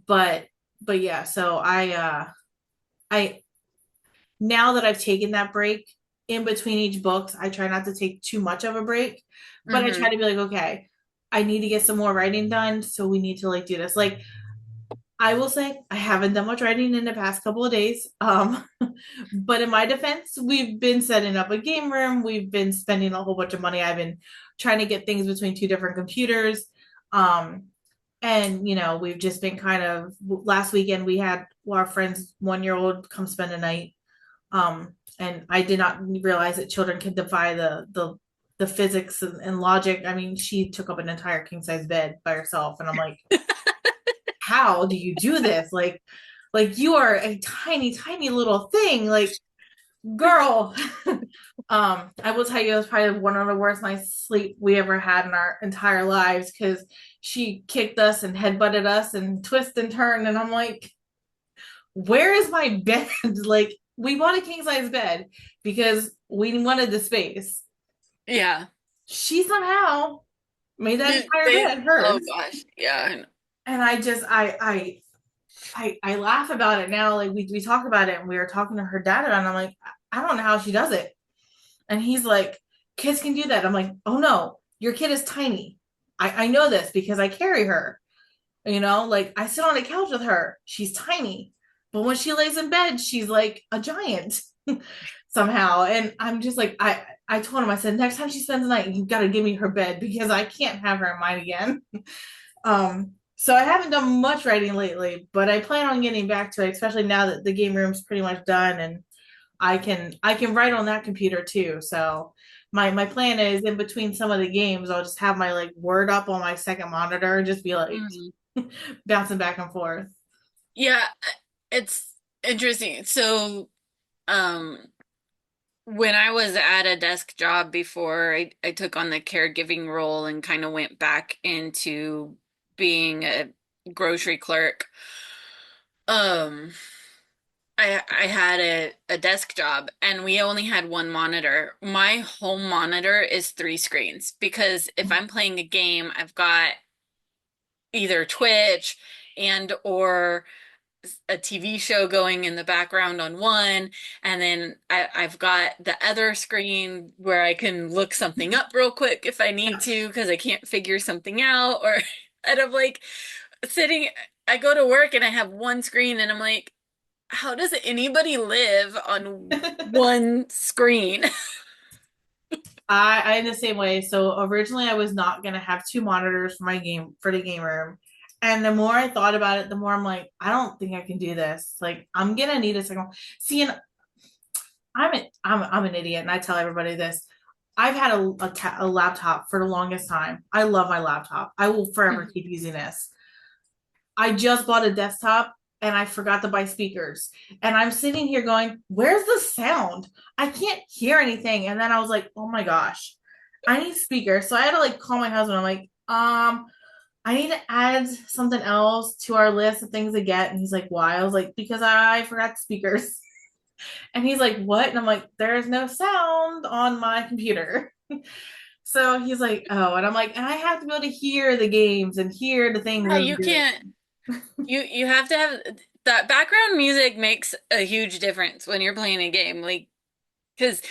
but but yeah, so I now that I've taken that break in between each books, I try not to take too much of a break, but I try Mhm. to be like, okay, I need to get some more writing done, so we need to like do this. Like I will say I haven't done much writing in the past couple of days. But in my defense, we've been setting up a game room, we've been spending a whole bunch of money. I've been trying to get things between two different computers. Um, and we've just been kind of last weekend we had our friend's 1 year old come spend a night, and I did not realize that children can defy the physics and logic. I mean, she took up an entire king size bed by herself, and I'm like, how do you do this? Like you are a tiny, tiny little thing. Like, girl. I will tell you, it was probably one of the worst nights sleep we ever had in our entire lives because she kicked us and headbutted us and twist and turn, and I'm like, where is my bed? Like, we bought a king size bed because we wanted the space. Yeah. She somehow made that entire They, bed oh hers. gosh. Yeah. And I just I laugh about it now. Like we talk about it and we were talking to her dad about it, and I'm like, I don't know how she does it. And he's like, kids can do that. I'm like, oh no, your kid is tiny. I know this because I carry her. Like I sit on a couch with her. She's tiny. But when she lays in bed, she's like a giant somehow. And I'm just like, I told him, I said, next time she spends the night, you gotta give me her bed because I can't have her in mine again. So I haven't done much writing lately, but I plan on getting back to it, especially now that the game room's pretty much done and I can write on that computer too. So my plan is in between some of the games, I'll just have my like word up on my second monitor and just be like Mhm. bouncing back and forth. Yeah, it's interesting. So, um, when I was at a desk job before, I took on the caregiving role and kind of went back into being a grocery clerk. Um, I had a desk job and we only had one monitor. My home monitor is three screens because if I'm playing a game, I've got either Twitch and or a TV show going in the background on one, and then I've got the other screen where I can look something up real quick if I need to because I can't figure something out, or and I'm like sitting, I go to work and I have one screen and I'm like, how does anybody live on one screen? I am the same way. So originally I was not gonna have two monitors for my game for the game room. And the more I thought about it, the more I'm like, I don't think I can do this. Like I'm gonna need a second. See, and I'm an idiot, and I tell everybody this. I've had a laptop for the longest time. I love my laptop. I will forever keep using this. I just bought a desktop and I forgot to buy speakers. And I'm sitting here going, where's the sound? I can't hear anything. And then I was like, oh my gosh, I need speakers. So I had to like call my husband. I'm like, I need to add something else to our list of things to get. And he's like, why? I was like, because I forgot speakers. And he's like, what? And I'm like, there's no sound on my computer. So he's like, oh, and I'm like, and I have to be able to hear the games and hear the things Yeah, that I'm you doing. can't. You have to have that background music makes a huge difference when you're playing a game. Like, because,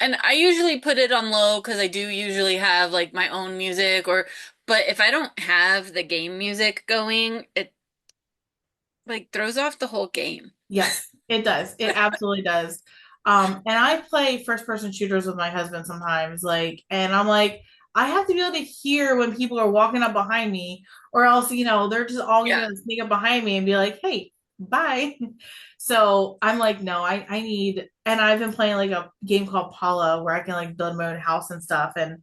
and I usually put it on low because I do usually have like my own music, or, but if I don't have the game music going, like throws off the whole game. Yes, it does. It absolutely does. And I play first person shooters with my husband sometimes, like, and I'm like, I have to be able to hear when people are walking up behind me, or else, they're just all Yeah. gonna sneak up behind me and be like, hey, bye. So I'm like, no, I need, and I've been playing like a game called Paula where I can like build my own house and stuff. And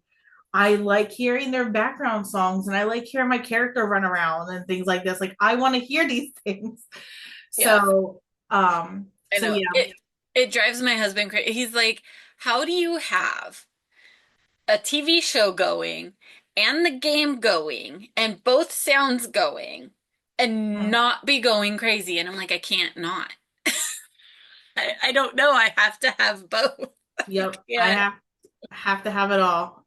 I like hearing their background songs and I like hearing my character run around and things like this. Like I want to hear these things. Yeah. So, I so know. yeah. It drives my husband crazy. He's like, "How do you have a TV show going and the game going and both sounds going and Mhm. not be going crazy?" And I'm like, "I can't not. I don't know. I have to have both. I Yep. I can't." have to have it all.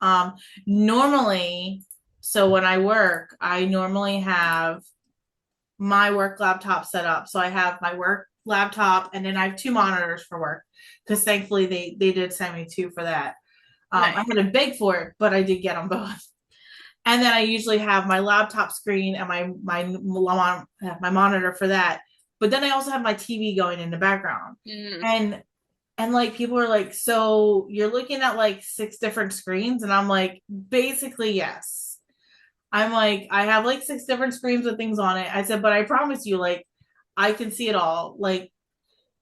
Normally, so when I work, I normally have my work laptop set up. So I have my work laptop and then I have two monitors for work because thankfully they did send me two for that. I Nice. had to beg for it, but I did get them both. And then I usually have my laptop screen and my monitor for that. But then I also have my TV going in the background. Mm, And like people are like, so you're looking at like six different screens, and I'm like, basically yes. I'm like, I have like six different screens with things on it. I said, but I promise you, like, I can see it all. Like,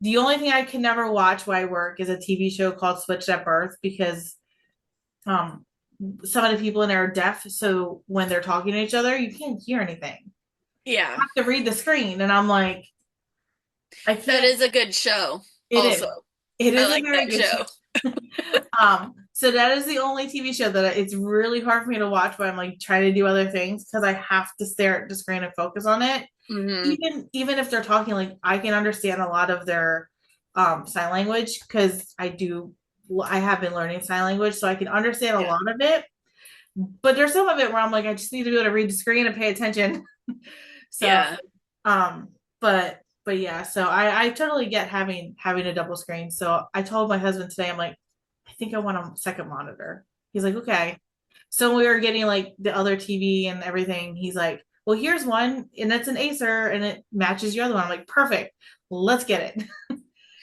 the only thing I can never watch while I work is a TV show called Switched at Birth because um some of the people in there are deaf, so when they're talking to each other, you can't hear anything. yeah. You have to read the screen, and I'm like, I That can't. is a good show. It Also, is. It I is a like very that good show. show. So that is the only TV show that it's really hard for me to watch when I'm like trying to do other things because I have to stare at the screen and focus on it. Hmm. Even if they're talking, like I can understand a lot of their sign language because I have been learning sign language, so I can understand a Yeah. lot of it. But there's some of it where I'm like, I just need to be able to read the screen and pay attention. So, Yeah. um, but yeah, so I totally get having a double screen. So I told my husband today, I'm like, I think I want a second monitor. He's like, okay. So we were getting like the other TV and everything. He's like, well, here's one, and it's an Acer, and it matches your other one. I'm like, perfect. Let's get it.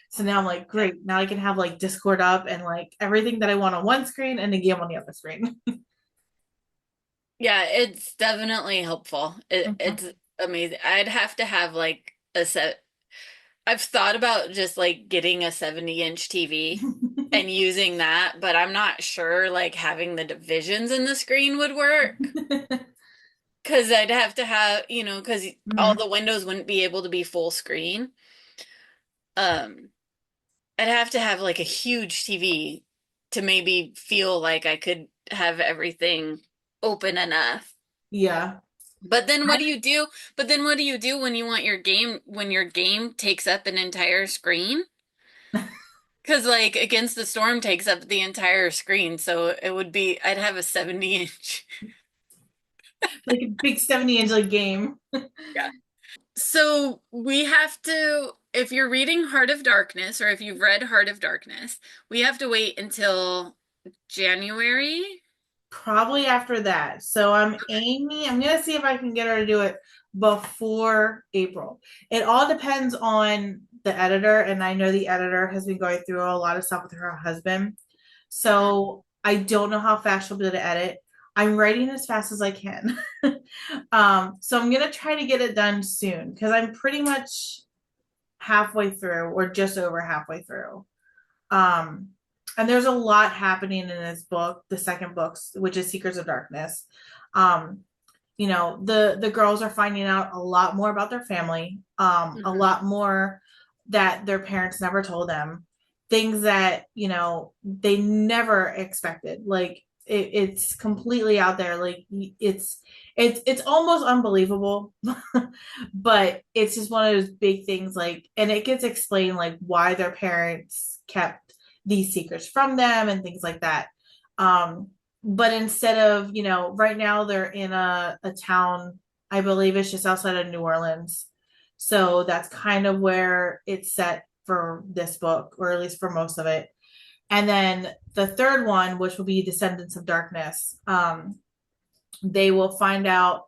So now I'm like, Yeah. great. Now I can have like Discord up and like everything that I want on one screen and the game on the other screen. Yeah, it's definitely helpful. It's amazing. I'd have to have like a set. I've thought about just like getting a 70-inch TV and using that, but I'm not sure like having the divisions in the screen would work because I'd have to have, because all Mhm. the windows wouldn't be able to be full screen. Um, I'd have to have like a huge TV to maybe feel like I could have everything open enough. Yeah. But then what do you do? But then what do you do when you want when your game takes up an entire screen? Because like Against the Storm takes up the entire screen, so I'd have a 70-inch. Like a big 70-inch like game. Yeah. So we have to, if you're reading Heart of Darkness, or if you've read Heart of Darkness, we have to wait until January. Probably after that. So I'm gonna see if I can get her to do it before April. It all depends on the editor, and I know the editor has been going through a lot of stuff with her husband. So I don't know how fast she'll be able to edit. I'm writing as fast as I can. So I'm gonna try to get it done soon because I'm pretty much halfway through or just over halfway through. Um, and there's a lot happening in this book, the second book, which is Secrets of Darkness. Um, the girls are finding out a lot more about their family, a Mhm. lot more that their parents never told them, things that they never expected. Like it's completely out there. Like it's almost unbelievable, but it's just one of those big things. Like, and it gets explained like why their parents kept these secrets from them and things like that. But instead of, right now they're in a town, I believe it's just outside of New Orleans. So that's kind of where it's set for this book, or at least for most of it. And then the third one, which will be Descendants of Darkness, they will find out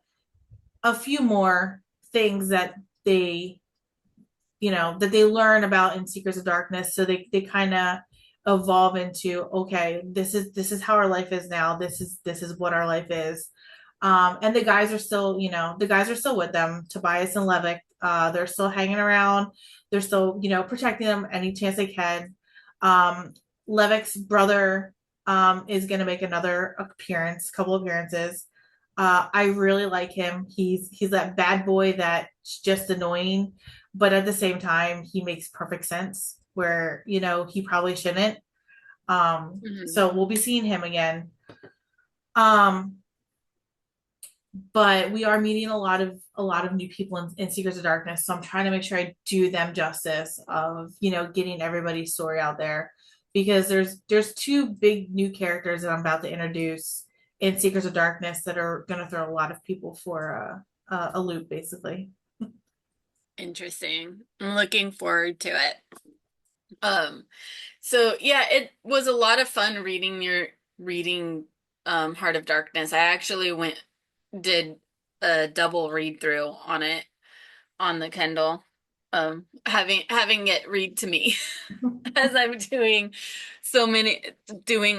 a few more things that they that they learn about in Secrets of Darkness. So they kind of evolve into, okay, this is how our life is now. This is what our life is. And the guys are still with them. Tobias and Levick, they're still hanging around. They're still, protecting them any chance they can. Um, Levick's brother is going to make another couple appearances. I really like him. He's that bad boy that's just annoying, but at the same time, he makes perfect sense where, he probably shouldn't. Mhm. So we'll be seeing him again. Um, but we are meeting a lot of new people in Secrets of Darkness. So I'm trying to make sure I do them justice of, getting everybody's story out there because there's two big new characters that I'm about to introduce in Secrets of Darkness that are going to throw a lot of people for a loop, basically. Interesting. I'm looking forward to it. Um, so yeah, it was a lot of fun reading Heart of Darkness. I actually did a double read through on it on the Kindle. Having it read to me as I'm doing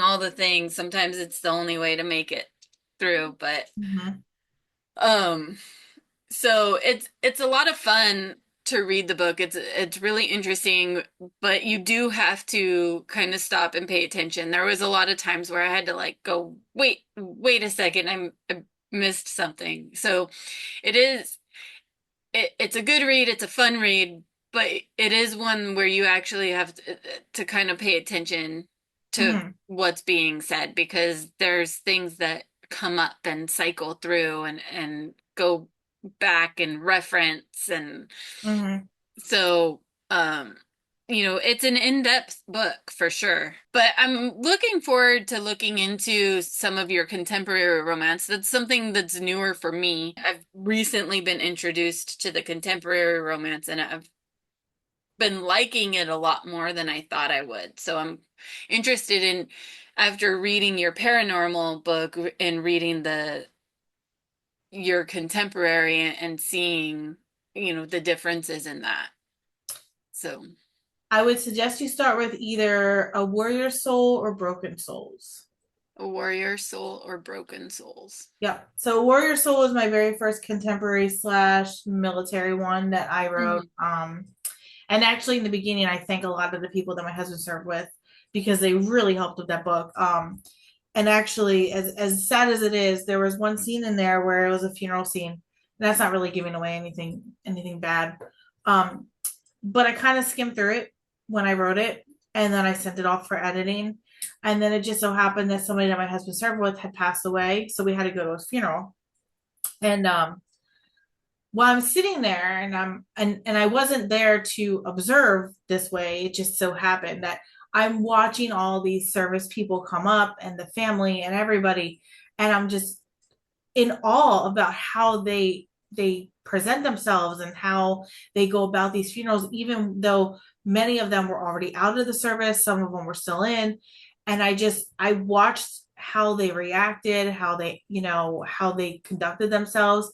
all the things. Sometimes it's the only way to make it through, but Mhm. um so it's a lot of fun to read the book. It's really interesting, but you do have to kind of stop and pay attention. There was a lot of times where I had to like go, wait a second, I missed something. So it is it's a good read, it's a fun read, but it is one where you actually have to kind of pay attention to Mhm. what's being said because there's things that come up and cycle through and go back and reference and Mhm. so it's an in-depth book for sure. But I'm looking forward to looking into some of your contemporary romance. That's something that's newer for me. I've recently been introduced to the contemporary romance and I've been liking it a lot more than I thought I would. So I'm interested in, after reading your paranormal book and reading the your contemporary and seeing, the differences in that. So, I would suggest you start with either A Warrior Soul or Broken Souls. a warrior soul or broken souls. Yeah. So Warrior Soul was my very first contemporary slash military one that I wrote. Mhm. And actually in the beginning, I thank a lot of the people that my husband served with because they really helped with that book. And actually, as sad as it is, there was one scene in there where it was a funeral scene. And that's not really giving away anything bad. Um, but I kind of skimmed through it when I wrote it, and then I sent it off for editing. And then it just so happened that somebody that my husband served with had passed away, so we had to go to his funeral. And while I'm sitting there, and I wasn't there to observe this way, it just so happened that I'm watching all these service people come up and the family and everybody, and I'm just in awe about how they present themselves and how they go about these funerals, even though many of them were already out of the service, some of them were still in. And I watched how they reacted, how they conducted themselves.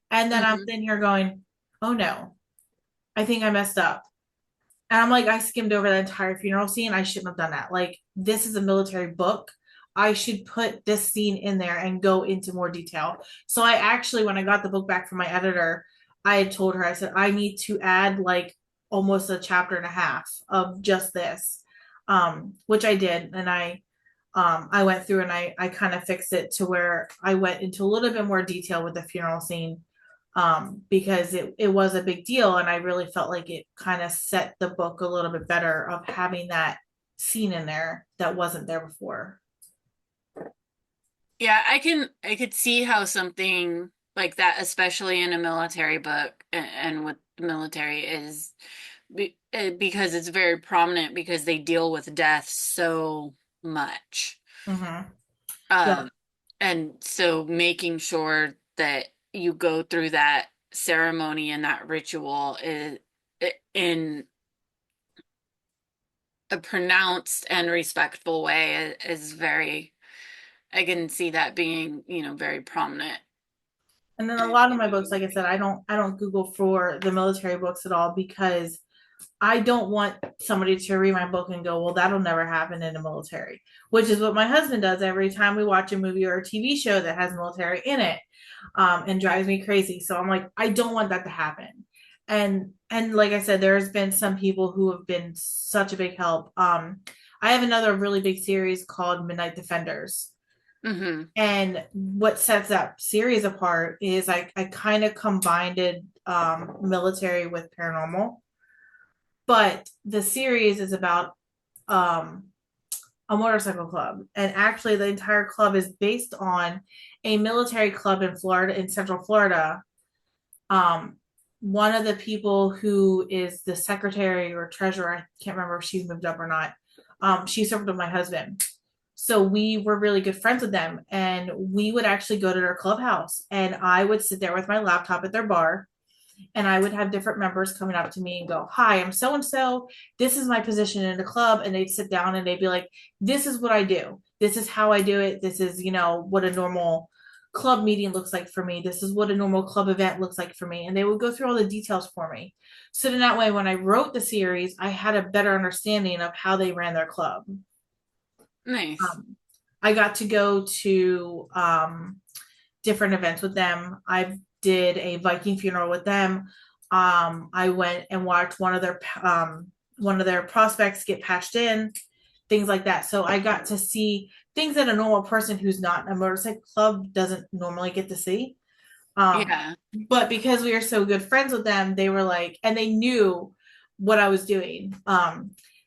And then I'm Mhm. sitting here going, oh no, I think I messed up. And I'm like, I skimmed over the entire funeral scene. I shouldn't have done that. Like, this is a military book. I should put this scene in there and go into more detail. So I actually, when I got the book back from my editor, I had told her, I said, I need to add like almost a chapter and a half of just this, which I did. And I went through and I kind of fixed it to where I went into a little bit more detail with the funeral scene, because it was a big deal. And I really felt like it kind of set the book a little bit better of having that scene in there that wasn't there before. Yeah, I could see how something like that, especially in a military book and with the military because it's very prominent because they deal with death so much. Mm-hmm. Yeah. Um, and so making sure that you go through that ceremony and that ritual in a pronounced and respectful way is very, I can see that being, very prominent And then a lot of in my what books, you like I write. said, I don't Google for the military books at all because I don't want somebody to read my book and go, well, that'll never happen in the military, which is what my husband does every time we watch a movie or a TV show that has military in it, and drives me crazy. So I'm like, I don't want that to happen. And like I said, there's been some people who have been such a big help. I have another really big series called Midnight Defenders. Mm-hmm. And what sets that series apart is I kind of combined military with paranormal, but the series is about um, a motorcycle club. And actually, the entire club is based on a military club in Florida, in Central Florida. Um, One of the people who is the secretary or treasurer, I can't remember if she's moved up or not, she served with my husband. So we were really good friends with them. And we would actually go to their clubhouse and I would sit there with my laptop at their bar and I would have different members coming up to me and go, "Hi, I'm so and so. This is my position in the club." And they'd sit down and they'd be like, "This is what I do. This is how I do it. This is, what a normal club meeting looks like for me. This is what a normal club event looks like for me." And they would go through all the details for me. So then that way, when I wrote the series, I had a better understanding of how they ran their club. Nice. I got to go to different events with them. I did a Viking funeral with them. I went and watched one of their prospects get patched in, things like that. So I got to see things that a normal person who's not in a motorcycle club doesn't normally get to see. Um, Yeah. but because we are so good friends with them, they were like, and they knew what I was doing.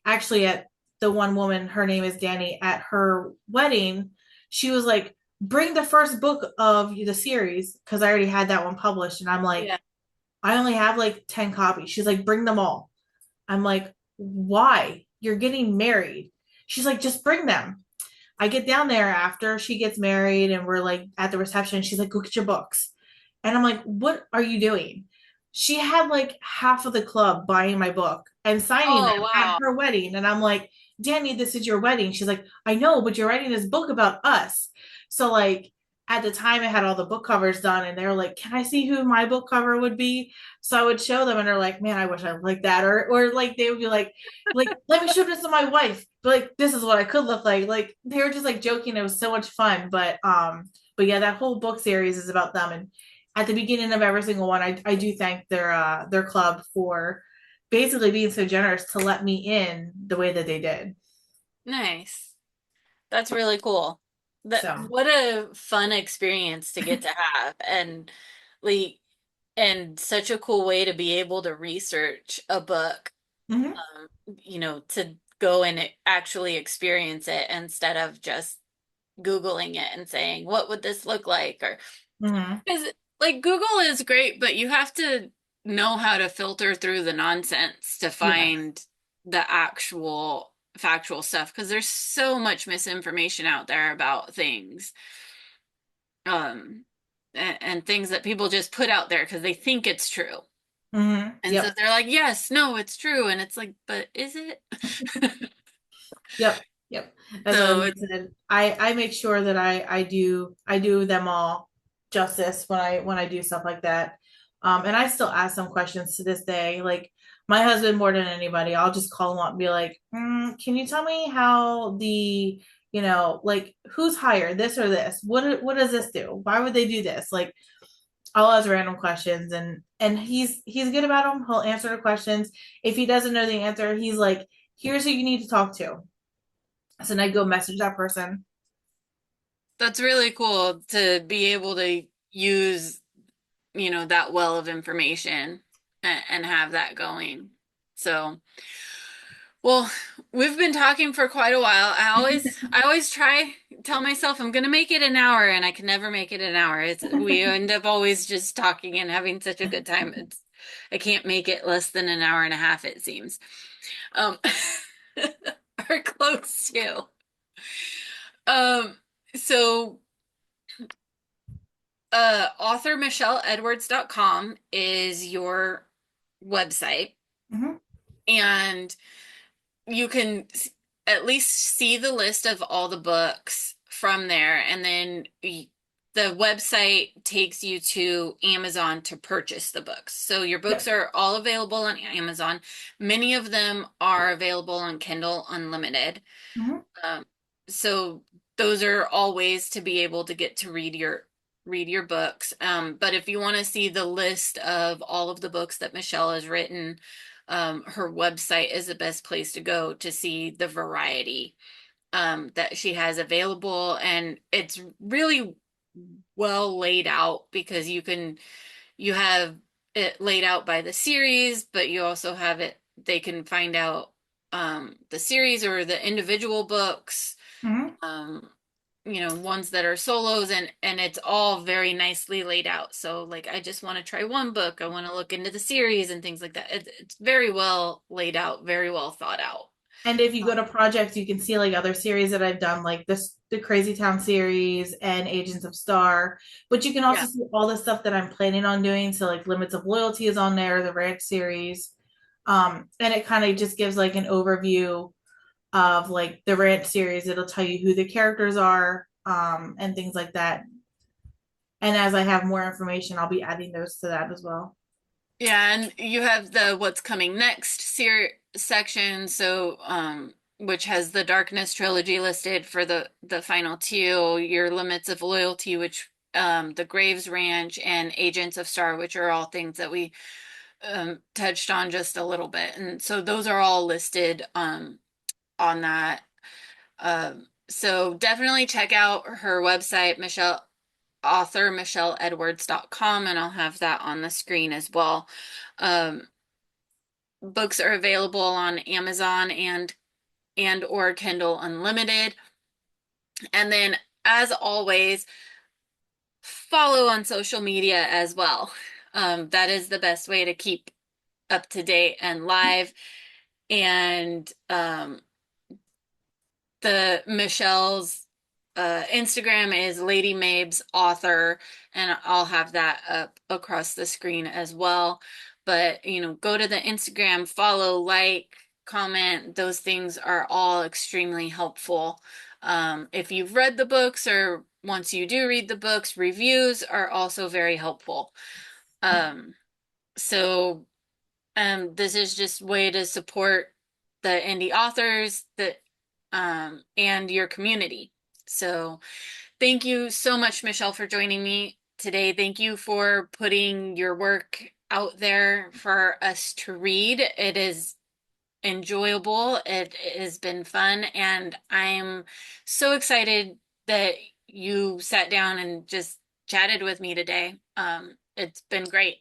Actually, at the one woman, her name is Danny, at her wedding, she was like, bring the first book of the series because I already had that one published. And I'm like, Yeah. I only have like 10 copies. She's like, bring them all. I'm like, why? You're getting married. She's like, just bring them. I get down there after she gets married and we're like at the reception. She's like, go get your books. And I'm like, what are you doing? She had like half of the club buying my book and signing them Oh, at wow. her wedding. And I'm like, Danny, this is your wedding. She's like, I know, but you're writing this book about us. So, like, at the time, I had all the book covers done, and they were like, can I see who my book cover would be? So I would show them, and they're like, man, I wish I looked like that. Or like, they would be like, let me show this to my wife. But like, this is what I could look like. Like, they were just like joking. It was so much fun. But yeah, that whole book series is about them. And at the beginning of every single one, I do thank their club for basically being so generous to let me in the way that they did. Nice. That's really cool. That So, what a fun experience to get to have like and such a cool way to be able to research a book, mhm, to go and actually experience it instead of just Googling it and saying, what would this look like? Or mhm, is like Google is great, but you have to know how to filter through the nonsense to yes. find the actual factual stuff because there's so much misinformation out there about things. Um and things that people just put out there because they think it's true. And so Yep. they're like, yes, no, it's true. And it's like, but is it? Yep. Yep. That's what So I it's, said. I make sure that I do them all justice when I do stuff like that. And I still ask some questions to this day. Like my husband more than anybody, I'll just call him up and be like, can you tell me how like who's hired this or this? What does this do? Why would they do this? Like I'll ask random questions and he's good about them. He'll answer the questions. If he doesn't know the answer, he's like, here's who you need to talk to. So then I go message that person. that's really cool to be able to use, that well of information and have that going. So, well, we've been talking for quite a while. I always tell myself I'm gonna make it an hour and I can never make it an hour. We end up always just talking and having such a good time. I can't make it less than an hour and a half, it seems. Um, or close to. Um, so authormichelleedwards.com is your website, Mhm. and you can at least see the list of all the books from there, and then the website takes you to Amazon to purchase the books. So your books Yep. are all available on Amazon. Many of them are available on Kindle Unlimited. Mhm. Um, so those are all ways to be able to get to read your books. But if you want to see the list of all of the books that Michelle has written, her website is the best place to go to see the variety that she has available. And it's really well laid out because you have it laid out by the series, but you also have it, they can find out the series or the individual books, Mhm. um, ones that are solos, and it's all very nicely laid out. So like I just want to try one book, I want to look into the series and things like that. It's very well laid out, very well thought out. And if you go to projects, you can see like other series that I've done, like this, the Crazy Town series and Agents of Star. But you can also Yeah. see all the stuff that I'm planning on doing. So like Limits of Loyalty is on there, the Ranch series. And it kind of just gives like an overview of like the Ranch series. It'll tell you who the characters are, and things like that. And as I have more information, I'll be adding those to that as well. Yeah, and you have the what's coming next section, so which has the Darkness trilogy listed for the final two, your Limits of Loyalty, which the Graves Ranch and Agents of Star, which are all things that we touched on just a little bit. And so those are all listed on that. So definitely check out her website, Michelle author michelleedwards.com, and I'll have that on the screen as well. Um, Books are available on Amazon and or Kindle Unlimited. And then as always, follow on social media as well. That is the best way to keep up to date and live. And the Michelle's Instagram is Lady Mabes author, and I'll have that up across the screen as well. But go to the Instagram, follow, like, comment. Those things are all extremely helpful. If you've read the books or once you do read the books, reviews are also very helpful. Um, so this is just way to support the indie authors that and your community. So thank you so much, Michelle, for joining me today. Thank you for putting your work out there for us to read. It is enjoyable. It has been fun, and I'm so excited that you sat down and just chatted with me today. It's been great.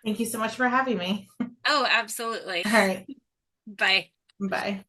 Thank you so much for having me. Oh, absolutely. All right. Bye. Bye.